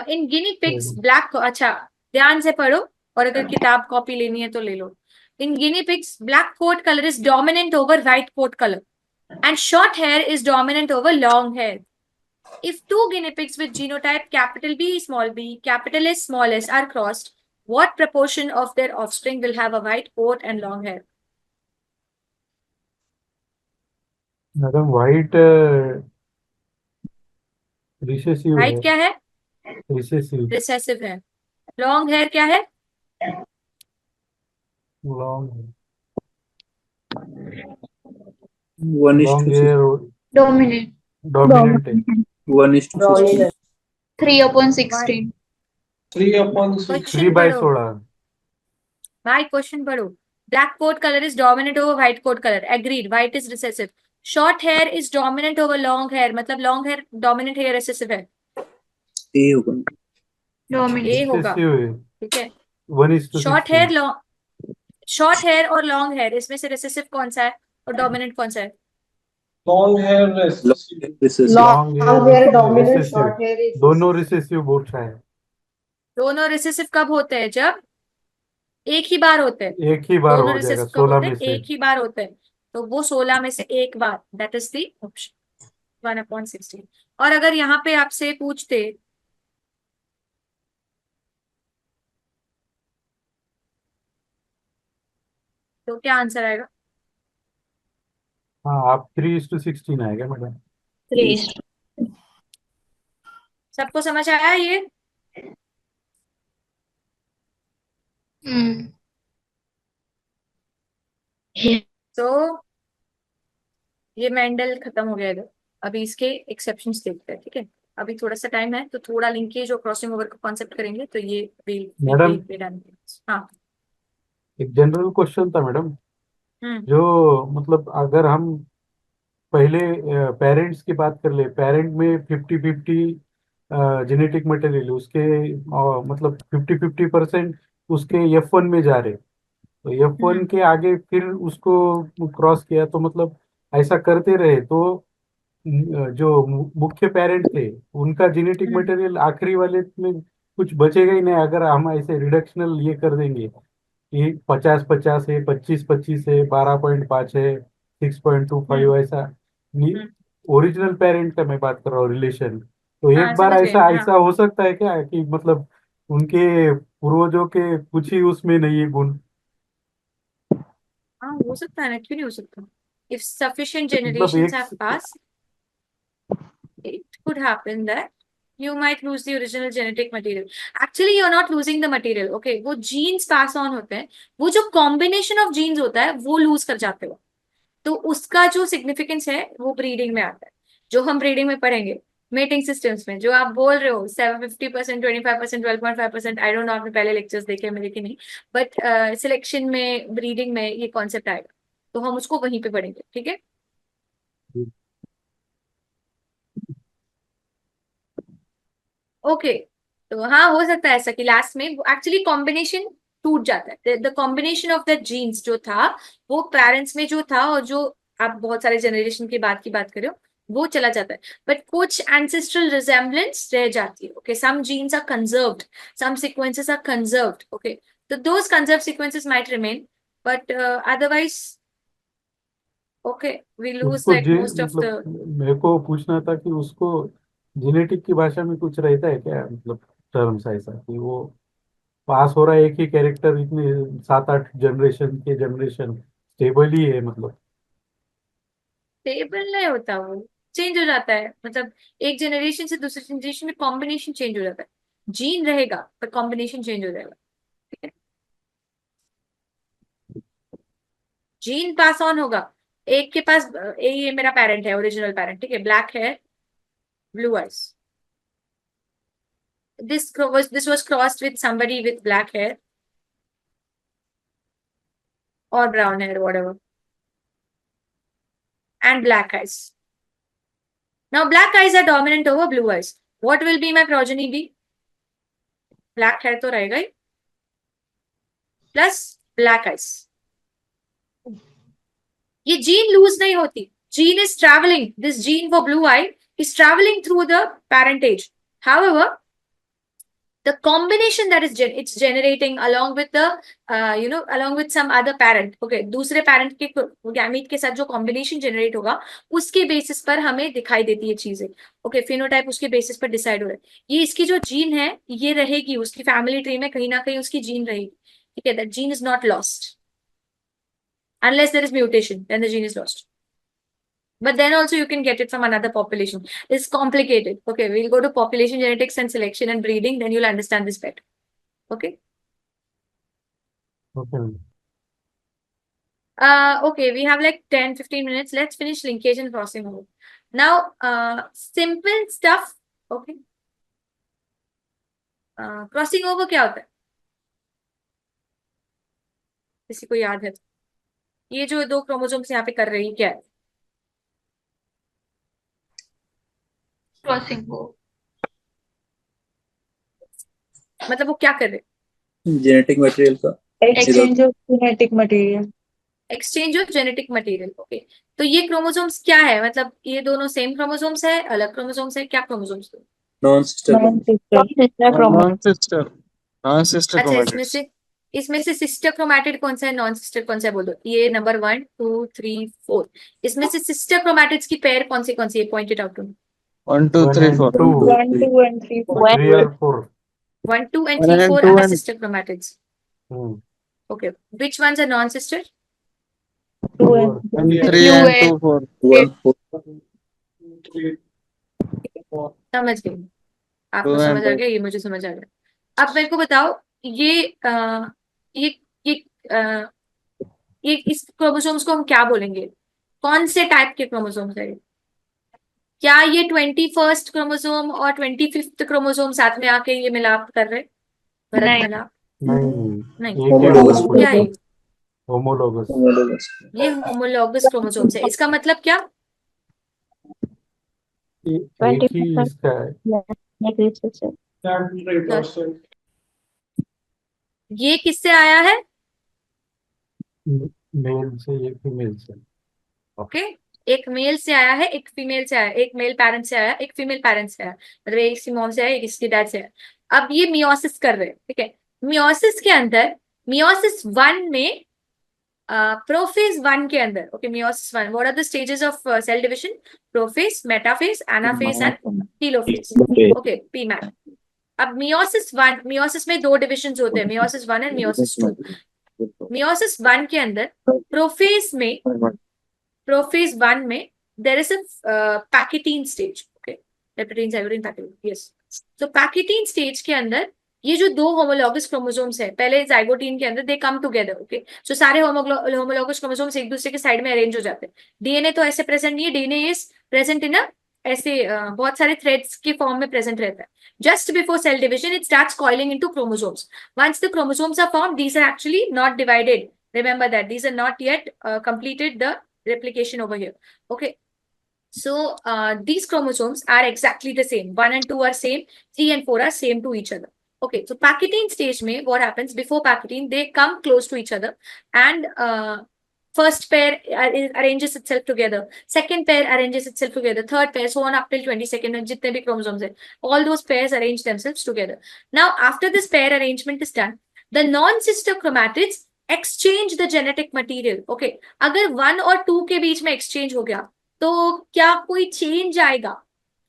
in guinea pigs black, अच्छा ध्यान से पढ़ो, और अगर किताब कॉपी लेनी है तो ले लो। In guinea pigs black coat color is dominant over white coat color and short hair is dominant over long hair. If two guinea pigs with genotype capital B small b capital S small s are crossed, what proportion of their offspring will have a white coat and long hair? Madam white recessive है। White क्या है? Recessive Recessive है। Long hair क्या है? Long one is long two hair Dominant. Dominant है। 1:16। 3/16. 3/6. 3/16। भाई question पढ़ो। Black coat color is dominant over white coat color. Agreed. White is recessive. Short hair is dominant over long hair. मतलब long hair dominant है या recessive है? ए होगा। Dominant. A होगा। Recessive है। ठीक है। 1:16। शॉर्ट हेयर और लॉन्ग हेयर, इसमें से recessive कौन सा है और डोमिनेंट कौन सा है? Long hair recessive. Recessive. Long hair dominant दोनों रिसेसिव बोथ है। दोनों recessive कब होते हैं? जब एक ही बार होते हैं। एक ही बार दोनों हो जाएगा recessive कब 16 होते में हैं? से। एक ही बार होते हैं। तो वो 16 में से एक बार, दैट इज द ऑप्शन 1/16। और अगर यहाँ पे आपसे पूछते तो क्या आंसर आएगा? हाँ, आप 3:16 आएगा मैडम। 3. सबको समझ आया ये? Hmm. तो ये मेंडल खत्म हो गया इधर। अभी इसके एक्सेप्शंस देखते हैं। ठीक है, अभी थोड़ा सा टाइम है तो थोड़ा लिंकेज और क्रॉसिंग ओवर का कॉन्सेप्ट करेंगे, तो ये मैडम हाँ। एक जनरल क्वेश्चन था मैडम, हम्म जो मतलब अगर हम पहले पेरेंट्स की बात कर ले, पेरेंट में 50-50 जेनेटिक मटेरियल उसके मतलब 50-50% उसके F1 में जा रहे, तो F1 के आगे फिर उसको क्रॉस किया, तो मतलब ऐसा करते रहे तो जो मुख्य पेरेंट थे उनका जेनेटिक मटेरियल आखिरी वाले में कुछ बचेगा ही नहीं। अगर हम ऐसे रिडक्शनल ये कर देंगे कि 50-50 है, 25-25 है, 12.5 है, 6.25 ऐसा, ओरिजिनल पेरेंट का मैं बात कर रहा हूँ रिलेशन। तो हाँ, एक बार समझ गए। ऐसा हाँ ऐसा हो सकता है क्या कि मतलब उनके पूर्वजों के कुछ ही उसमें नहीं है गुण? हाँ, हो सकता है ना, क्यों नहीं हो सकता? If sufficient मतलब generations एक have passed, it could happen that you might lose the original genetic material. Actually, you're not losing the material. Okay, वो genes pass on होते हैं, वो जो combination of genes होता है वो lose कर जाते हो, तो उसका जो significance है वो breeding में आता है। जो हम ब्रीडिंग में पढ़ेंगे, मेटिंग सिस्टम्स में, जो आप बोल रहे हो 50%, 25%, 12.5%, आई डोंट नो आपने पहले लेक्चर्स देखे मेरे कि नहीं, बट सिलेक्शन में, ब्रीडिंग में ये कॉन्सेप्ट आएगा, तो हम उसको वहीं पे पढ़ेंगे, ठीक है। ओके, तो हाँ हो सकता है ऐसा कि लास्ट में एक्चुअली कॉम्बिनेशन टूट जाता है, the combination of the genes जो था वो पेरेंट्स में जो था, और जो आप बहुत सारे जनरेशन के बाद की बात कर रहे हो वो चला जाता है, बट कुछ एंसेस्ट्रल रिजेम्बलेंस रह जाती है। Okay, some genes are conserved, some sequences are conserved, okay, तो those conserved sequences might remain, but otherwise okay we lose उसको लाइक मोस्ट ऑफ द। मतलब मेरे को पूछना था कि उसको जेनेटिक की भाषा में कुछ रहता है क्या, मतलब टर्म्स ऐसा कि वो पास हो रहा है एक ही कैरेक्टर इतने 7-8 जनरेशन के जनरेशन स्टेबल ही है, मतलब स्टेबल नहीं होता, वो चेंज हो जाता है, मतलब एक जनरेशन से दूसरे जनरेशन में कॉम्बिनेशन चेंज हो जाता है, जीन रहेगा पर कॉम्बिनेशन चेंज हो जाएगा, ठीक है। जीन पास ऑन होगा, एक के पास ये मेरा पेरेंट है, ओरिजिनल पेरेंट, ठीक है, ब्लैक है, blue eyes, this was crossed with somebody with black hair or brown hair, whatever, and black eyes. Now black eyes are dominant over blue eyes. What will be my progeny be? Black hair तो रहेगा ही, plus black eyes. ये gene loose नहीं होती, gene is travelling, this gene for blue I is travelling through the parentage. However, the combination that is it's generating along with the along with some other parent, okay, दूसरे parent के gamete के साथ जो combination generate होगा उसके basis पर हमें दिखाई देती है चीजें, okay, phenotype उसके बेसिस पर डिसाइड हो रहा है। ये इसकी जो जीन है ये रहेगी, उसकी फैमिली ट्री में कहीं ना कहीं उसकी जीन रहेगी, ठीक है, that gene is not lost unless there is mutation, then the gene is lost, but then also you can get it from another population. It's complicated, okay, we'll go to population genetics and selection and breeding, then you'll understand this better, okay. Okay. Okay, we have like 10-15 minutes, let's finish linkage and crossing over now. Simple stuff, okay. Crossing over क्या होता है, किसी को याद है तो? ये जो दो क्रोमोसोम्स यहाँ पे कर रही है क्या है, क्रॉसिंग हो, मतलब वो क्या कर रहे हैं? जेनेटिक मटेरियल का exchange of genetic material. Exchange of genetic material, okay, तो ये क्रोमोसोम्स क्या है, मतलब ये दोनों सेम क्रोमोसोम्स है, अलग क्रोमोसोम्स है, क्या chromosomes? Non sister non sister non sister, non sister अच्छा, क्रोमैटिड्स। इसमें से सिस्टर क्रोमैटिड कौन सा है, नॉन सिस्टर कौन सा है, बोल दो। ये नंबर 1 2 3 4, इसमें से सिस्टर क्रोमैटिड्स की पेयर कौन सी है, पॉइंटेड आउट टू 1 2 3 4 2 1 2 and 3 4 3 और 4 1 2 and 1 3 and 4 2 are and sister chromatids, hmm, okay, which ones are non sister? 2 and 3 and 2 4 1 4 समझ गई, 2 आपको and समझ आ 2। गया, ये मुझे समझ आ गया। अब मेरे को बताओ, ये ये ये अ, ये इस क्रोमोसोम्स को हम क्या बोलेंगे, कौन से टाइप के क्रोमोसोम्स है? क्या ये 21st क्रोमोसोम और 25th क्रोमोसोम साथ में आके ये मिलाप कर रहे, भरत नहीं। मिलाप? नहीं, नहीं, एक ही होमोलोगस होगा, क्या है? होमोलोगस। होमोलोगस ये होमोलॉगस क्रोमोसोम्स है, इसका मतलब क्या? एक ही इसका है। 73%. ये किससे आया है? मेल से एक फीमेल से। ओके, एक मेल से आया है, एक फीमेल से आया, एक मेल पेरेंट से आया, एक फीमेल पेरेंट से आया, मतलब एक इसकी मॉम से आया, एक इसकी डैड से आया। अब ये मियोसिस कर रहे हैं, ठीक है, मियोसिस के अंदर, मियोसिस 1 में प्रोफेज 1 के अंदर, okay, meiosis 1, what are the stages of cell division? Prophase, metaphase, anaphase and telophase, okay, PMAT. अब मियोसिस में 2 डिविजन होते हैं, मियोसिस 1 एंड मियोसिस 2। मियोसिस 1 के अंदर प्रोफेज 1 में there is a pachytene stage, okay, leptotene, zygotene, pachytene, yes. तो pachytene stage के अंदर ये जो 2 होमोलॉगस क्रोमोसोम्स है, पहले जाइगोटीन के अंदर, दे कम टुगेदर, ओके, जो सारे होमोलॉगस क्रोमोसोम्स एक दूसरे के साइड में अरेंज हो जाते हैं। डीएनए तो ऐसे प्रेजेंट नहीं है, डीएनए इज प्रेजेंट इन अ ऐसे बहुत सारे थ्रेड्स के फॉर्म में प्रेजेंट रहता है. Just before cell division it starts coiling into chromosomes. Once the chromosomes are formed these are actually not divided. Remember that these are not yet completed the replication over here. Okay. So these chromosomes are exactly the same. 1 and 2 are same, 3 and 4 are same to each other. Okay, so Pachytene stage mein what happens before Pachytene, they come close to each other, and first pair arranges itself together, second pair arranges itself together, third pair, so on up till 22nd, and jitne bhi chromosomes hai, all those pairs arrange themselves together. Now after this pair arrangement is done, the non-sister chromatids exchange the genetic material. Okay, agar 1 और 2 के बीच में exchange हो गया तो क्या कोई change आएगा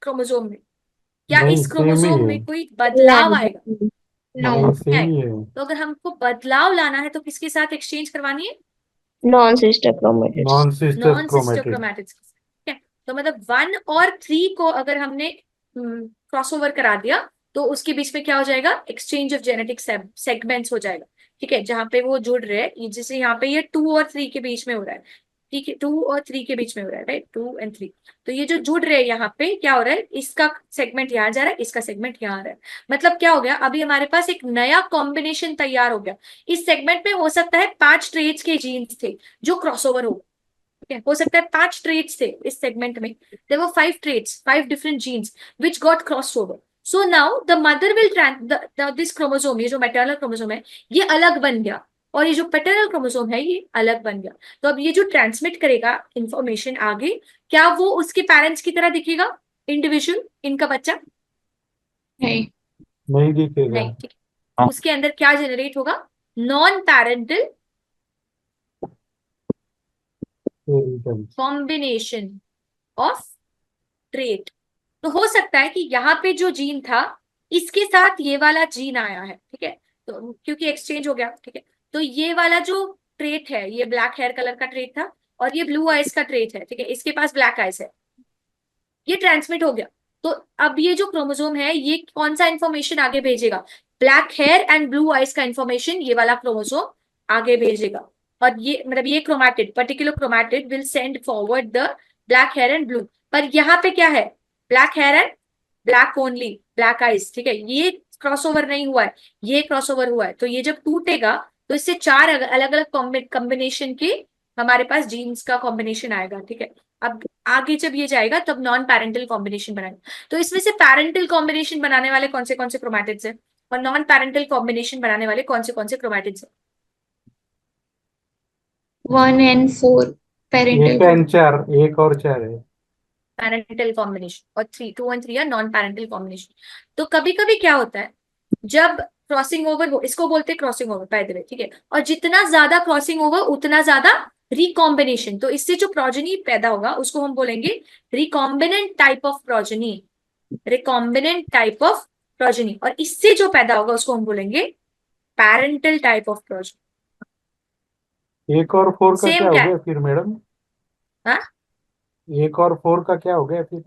chromosome में? क्या नहीं, इस सेम ही क्रोमोसोम है। में कोई बदलाव आएगा? नो नहीं, सेम ही है। तो अगर हमको बदलाव लाना है तो किसके साथ एक्सचेंज करवानी है? Non-sister chromatids. Non sister non sister chromatid. Chromatids. ठीक है, तो मतलब 1 और 3 को अगर हमने क्रॉसओवर करा दिया तो उसके बीच में क्या हो जाएगा? एक्सचेंज ऑफ जेनेटिक सेगमेंट्स हो जाएगा. ठीक है, जहां पे वो जुड़ रहे हैं, जैसे यहाँ पे ये 2 और 3 के बीच में हो रहा है. ठीक है, 2 और 3 के बीच में हो रहा है, राइट, 2 and 3. तो ये जो जुड़ रहे हैं यहाँ पे क्या हो रहा है? इसका सेगमेंट यहाँ जा रहा है, इसका सेगमेंट यहाँ आ रहा है. मतलब क्या हो गया? अभी हमारे पास एक नया कॉम्बिनेशन तैयार हो गया. इस सेगमेंट में हो सकता है 5 ट्रेट्स के जीन्स थे जो क्रॉसओवर हो. ठीक है, हो सकता है 5 ट्रेट्स थे इस सेगमेंट में. There were 5 traits, 5 different genes which got crossed over. So now the mother will this chromosome, ये जो मैटरनल क्रोमोसोम है ये अलग बन गया, और ये जो पैटर्नल क्रोमोसोम है ये अलग बन गया. तो अब ये जो ट्रांसमिट करेगा इंफॉर्मेशन आगे, क्या वो उसके पेरेंट्स की तरह दिखेगा इंडिविजुअल, इनका बच्चा? नहीं नहीं दिखेगा। नहीं. ठीक है, उसके अंदर क्या जनरेट होगा? Non parental combination of trait. तो हो सकता है कि यहाँ पे जो जीन था इसके साथ ये वाला जीन आया है. ठीक है, तो क्योंकि एक्सचेंज हो गया. ठीक है, तो ये वाला जो ट्रेट है ये ब्लैक हेयर कलर का ट्रेट था और ये ब्लू आइज का ट्रेट है. ठीक है, इसके पास ब्लैक आइज है, ये ट्रांसमिट हो गया. तो अब ये जो क्रोमोसोम है ये कौन सा इंफॉर्मेशन आगे भेजेगा? Black hair and blue eyes का इंफॉर्मेशन ये वाला क्रोमोसोम आगे भेजेगा. और ये मतलब ये chromatid, particular chromatid will send forward the black hair and blue. पर यहाँ पे क्या है? Black hair and black only, black eyes. ठीक है, ये क्रॉसओवर नहीं हुआ है, ये क्रॉसओवर हुआ है. तो ये जब टूटेगा तो इससे 4 अलग अलग कॉम्बिनेशन के हमारे पास जीन्स का कॉम्बिनेशन आएगा. ठीक है, अब आगे जब ये जाएगा तब नॉन पैरेंटल कॉम्बिनेशन बनाएगा. तो इसमें से पैरेंटल कॉम्बिनेशन बनाने वाले कौन से क्रोमैटिड्स हैं और नॉन पैरेंटल कॉम्बिनेशन बनाने वाले कौन से क्रोमैटिड्स हैं? 1 and 4 parental. 1 and 4, 1 और 4 है। पैरेंटल कॉम्बिनेशन, और 2 and 3 है नॉन पैरेंटल कॉम्बिनेशन. तो कभी कभी क्या होता है जब क्रॉसिंग ओवर हो, इसको बोलते हैं क्रॉसिंग ओवर बाय द वे. ठीक है, और जितना ज्यादा क्रॉसिंग ओवर उतना ज्यादा रिकॉम्बिनेशन. तो इससे जो प्रोजेनी पैदा होगा उसको हम बोलेंगे recombinant type of progeny, recombinant type of progeny. और इससे जो पैदा होगा उसको हम बोलेंगे पैरेंटल टाइप ऑफ प्रोजेनी. 1 और 4 का Same क्या हो क्या? गया फिर मैडम? हाँ? 1 और 4 का क्या हो गया फिर?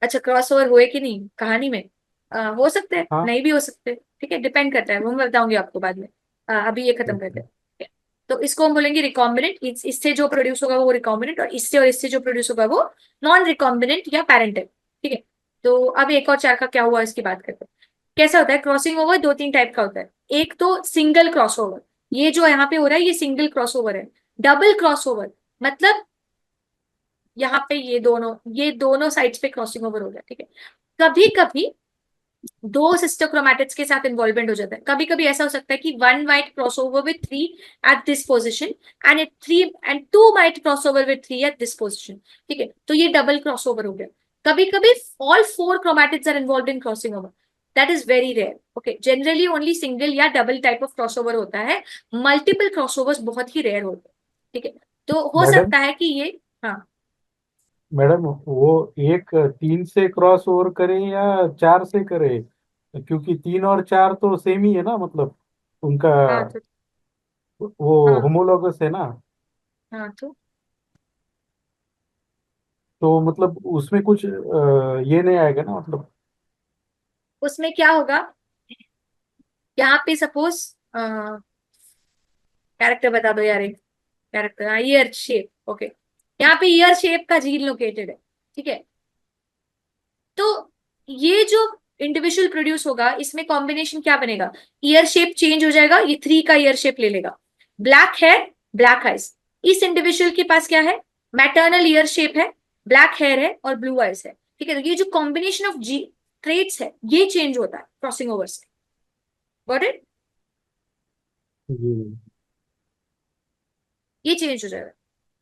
अच्छा, क्रॉस ओवर हुए कि नहीं कहानी में? हो सकते हैं, हाँ। नहीं भी हो सकते. ठीक है, डिपेंड करता है, वो मैं बताऊंगी आपको बाद में. अभी ये खत्म करते हैं. ठीक है, तो इसको हम बोलेंगे रिकॉम्बिनेंट. इससे जो प्रोड्यूस होगा वो रिकॉम्बिनेंट, और इससे जो प्रोड्यूस होगा वो नॉन रिकॉम्बिनेंट या पैरेंटल. ठीक है, तो अब 1 और 4 का क्या हुआ इसकी बात करते हैं. कैसा होता है क्रॉसिंग ओवर? 2-3 टाइप का होता है. एक तो सिंगल क्रॉस ओवर, ये जो यहाँ पे हो रहा है ये सिंगल क्रॉस ओवर है. डबल क्रॉस ओवर मतलब यहाँ पे ये दोनों साइड्स पे क्रॉसिंग ओवर हो गया. ठीक है, कभी कभी 2 सिस्टर क्रोमैटिड्स के साथ इन्वॉल्वमेंट हो जाता है. कभी कभी ऐसा हो सकता है कि 1 might cross over with 3 at this position and 2 might cross over with 3 at this position. ठीक है, तो ये डबल क्रॉस ओवर हो गया. कभी कभी all 4 chromatids are involve in crossing over. That is very rare. Okay, generally only single या double type of crossover होता है. मल्टीपल क्रॉसओवर्स बहुत ही रेयर होते हैं. ठीक है, तो हो मैडम? सकता है कि ये, हाँ मैडम वो 1 3 से क्रॉस ओवर करे या 4 से करे? क्योंकि 3 और 4 तो सेम ही है ना, मतलब उनका हाँ वो हाँ होमोलॉगस है ना। हाँ, तो मतलब उसमें कुछ ये नहीं आएगा ना, मतलब उसमें क्या होगा? यहाँ पे सपोज कैरेक्टर बता दो यार, एक कैरेक्टर, ईयर शेप. ओके, यहाँ पे ईयर शेप का जीन लोकेटेड है. ठीक है, तो ये जो इंडिविजुअल प्रोड्यूस होगा इसमें कॉम्बिनेशन क्या बनेगा, ईयर शेप चेंज हो जाएगा, ये 3 का ईयर शेप ले लेगा, ब्लैक हेयर ब्लैक आइज, इस इंडिविजुअल के पास क्या है, मैटरनल ईयर शेप है, ब्लैक हेयर है और ब्लू आइज है, ठीक है, तो ये जो कॉम्बिनेशन ऑफ जी ट्रेट्स है ये चेंज होता है क्रॉसिंग ओवर से, गॉट इट, जी ये चेंज हो जाएगा,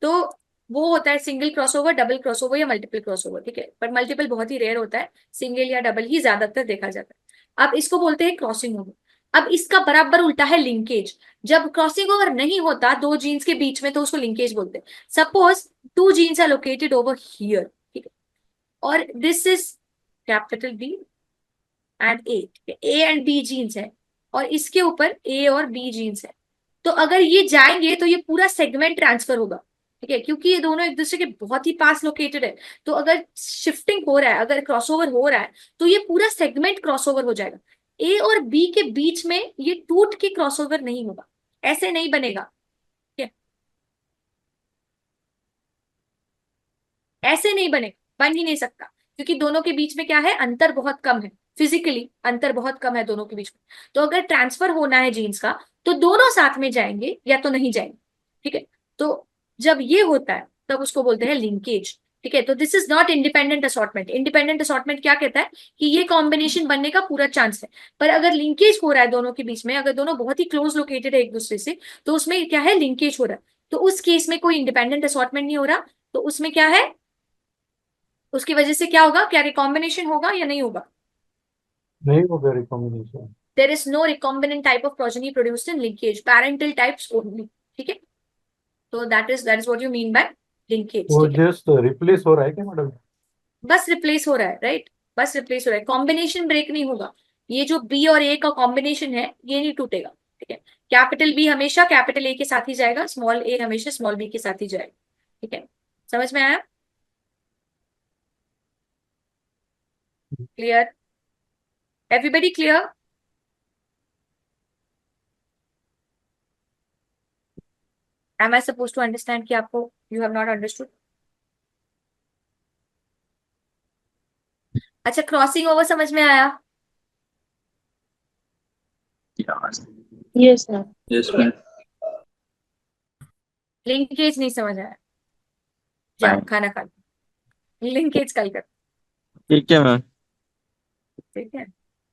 तो वो होता है सिंगल क्रॉसओवर, डबल क्रॉसओवर या मल्टीपल क्रॉसओवर, ठीक है, पर मल्टीपल बहुत ही रेयर होता है, सिंगल या डबल ही ज्यादातर देखा जाता है। अब इसको बोलते हैं क्रॉसिंग ओवर। अब इसका बराबर उल्टा है लिंकेज, जब क्रॉसिंग ओवर नहीं होता दो जीन्स के बीच में तो उसको लिंकेज बोलते हैं। Suppose 2 genes are located over here, ठीक है, और this is capital B and A and B genes है, और इसके ऊपर ए और बी जीन्स है, तो अगर ये जाएंगे तो ये पूरा सेगमेंट ट्रांसफर होगा, ठीक है, क्योंकि ये दोनों एक दूसरे के बहुत ही पास लोकेटेड है, तो अगर शिफ्टिंग हो रहा है, अगर क्रॉसओवर हो रहा है तो ये पूरा सेगमेंट क्रॉसओवर हो जाएगा। ए और बी के बीच में ये टूट के क्रॉसओवर नहीं होगा, ऐसे नहीं बनेगा, ठीक है, ऐसे नहीं बनेगा, बन ही नहीं सकता, क्योंकि दोनों के बीच में क्या है, अंतर बहुत कम है, फिजिकली अंतर बहुत कम है दोनों के बीच में, तो अगर ट्रांसफर होना है जीन्स का तो दोनों साथ में जाएंगे या तो नहीं जाएंगे, ठीक है, तो जब ये होता है तब उसको बोलते हैं लिंकेज, ठीक है, तो this is not independent assortment. Independent assortment क्या कहता है कि ये कॉम्बिनेशन बनने का पूरा चांस है, पर अगर लिंकेज हो रहा है दोनों के बीच में, अगर दोनों बहुत ही क्लोज लोकेटेड है एक दूसरे से, तो उसमें क्या है, लिंकेज हो रहा है, तो उस केस में कोई इंडिपेंडेंट असॉर्टमेंट नहीं हो रहा, तो उसमें क्या है, उसकी वजह से क्या होगा, क्या रिकॉम्बिनेशन होगा या नहीं होगा, नहीं होगा recombination. there is no recombinant type of progeny produced in linkage, parental types only, ठीक है, तो that is what you mean by linkage, वो ठीक है, जस्ट रिप्लेस हो रहा है क्या मैडम? बस रिप्लेस हो रहा है, राइट, बस रिप्लेस हो रहा है, कॉम्बिनेशन ब्रेक नहीं होगा, ये जो बी और ए का कॉम्बिनेशन है ये नहीं टूटेगा, ठीक है, कैपिटल बी हमेशा कैपिटल ए के साथ ही जाएगा, स्मॉल ए हमेशा स्मॉल बी के साथ ही जाएगा, ठीक है, समझ में आया, clear, everybody clear, am I supposed to understand कि आपको you have not understood? अच्छा, क्रॉसिंग ओवर समझ में आया, yes sir. Yes ma'am. Linkage नहीं समझ आया, जाओ खाना खा लो, लिंकेज कल कर, ठीक है मैम। ठीक है।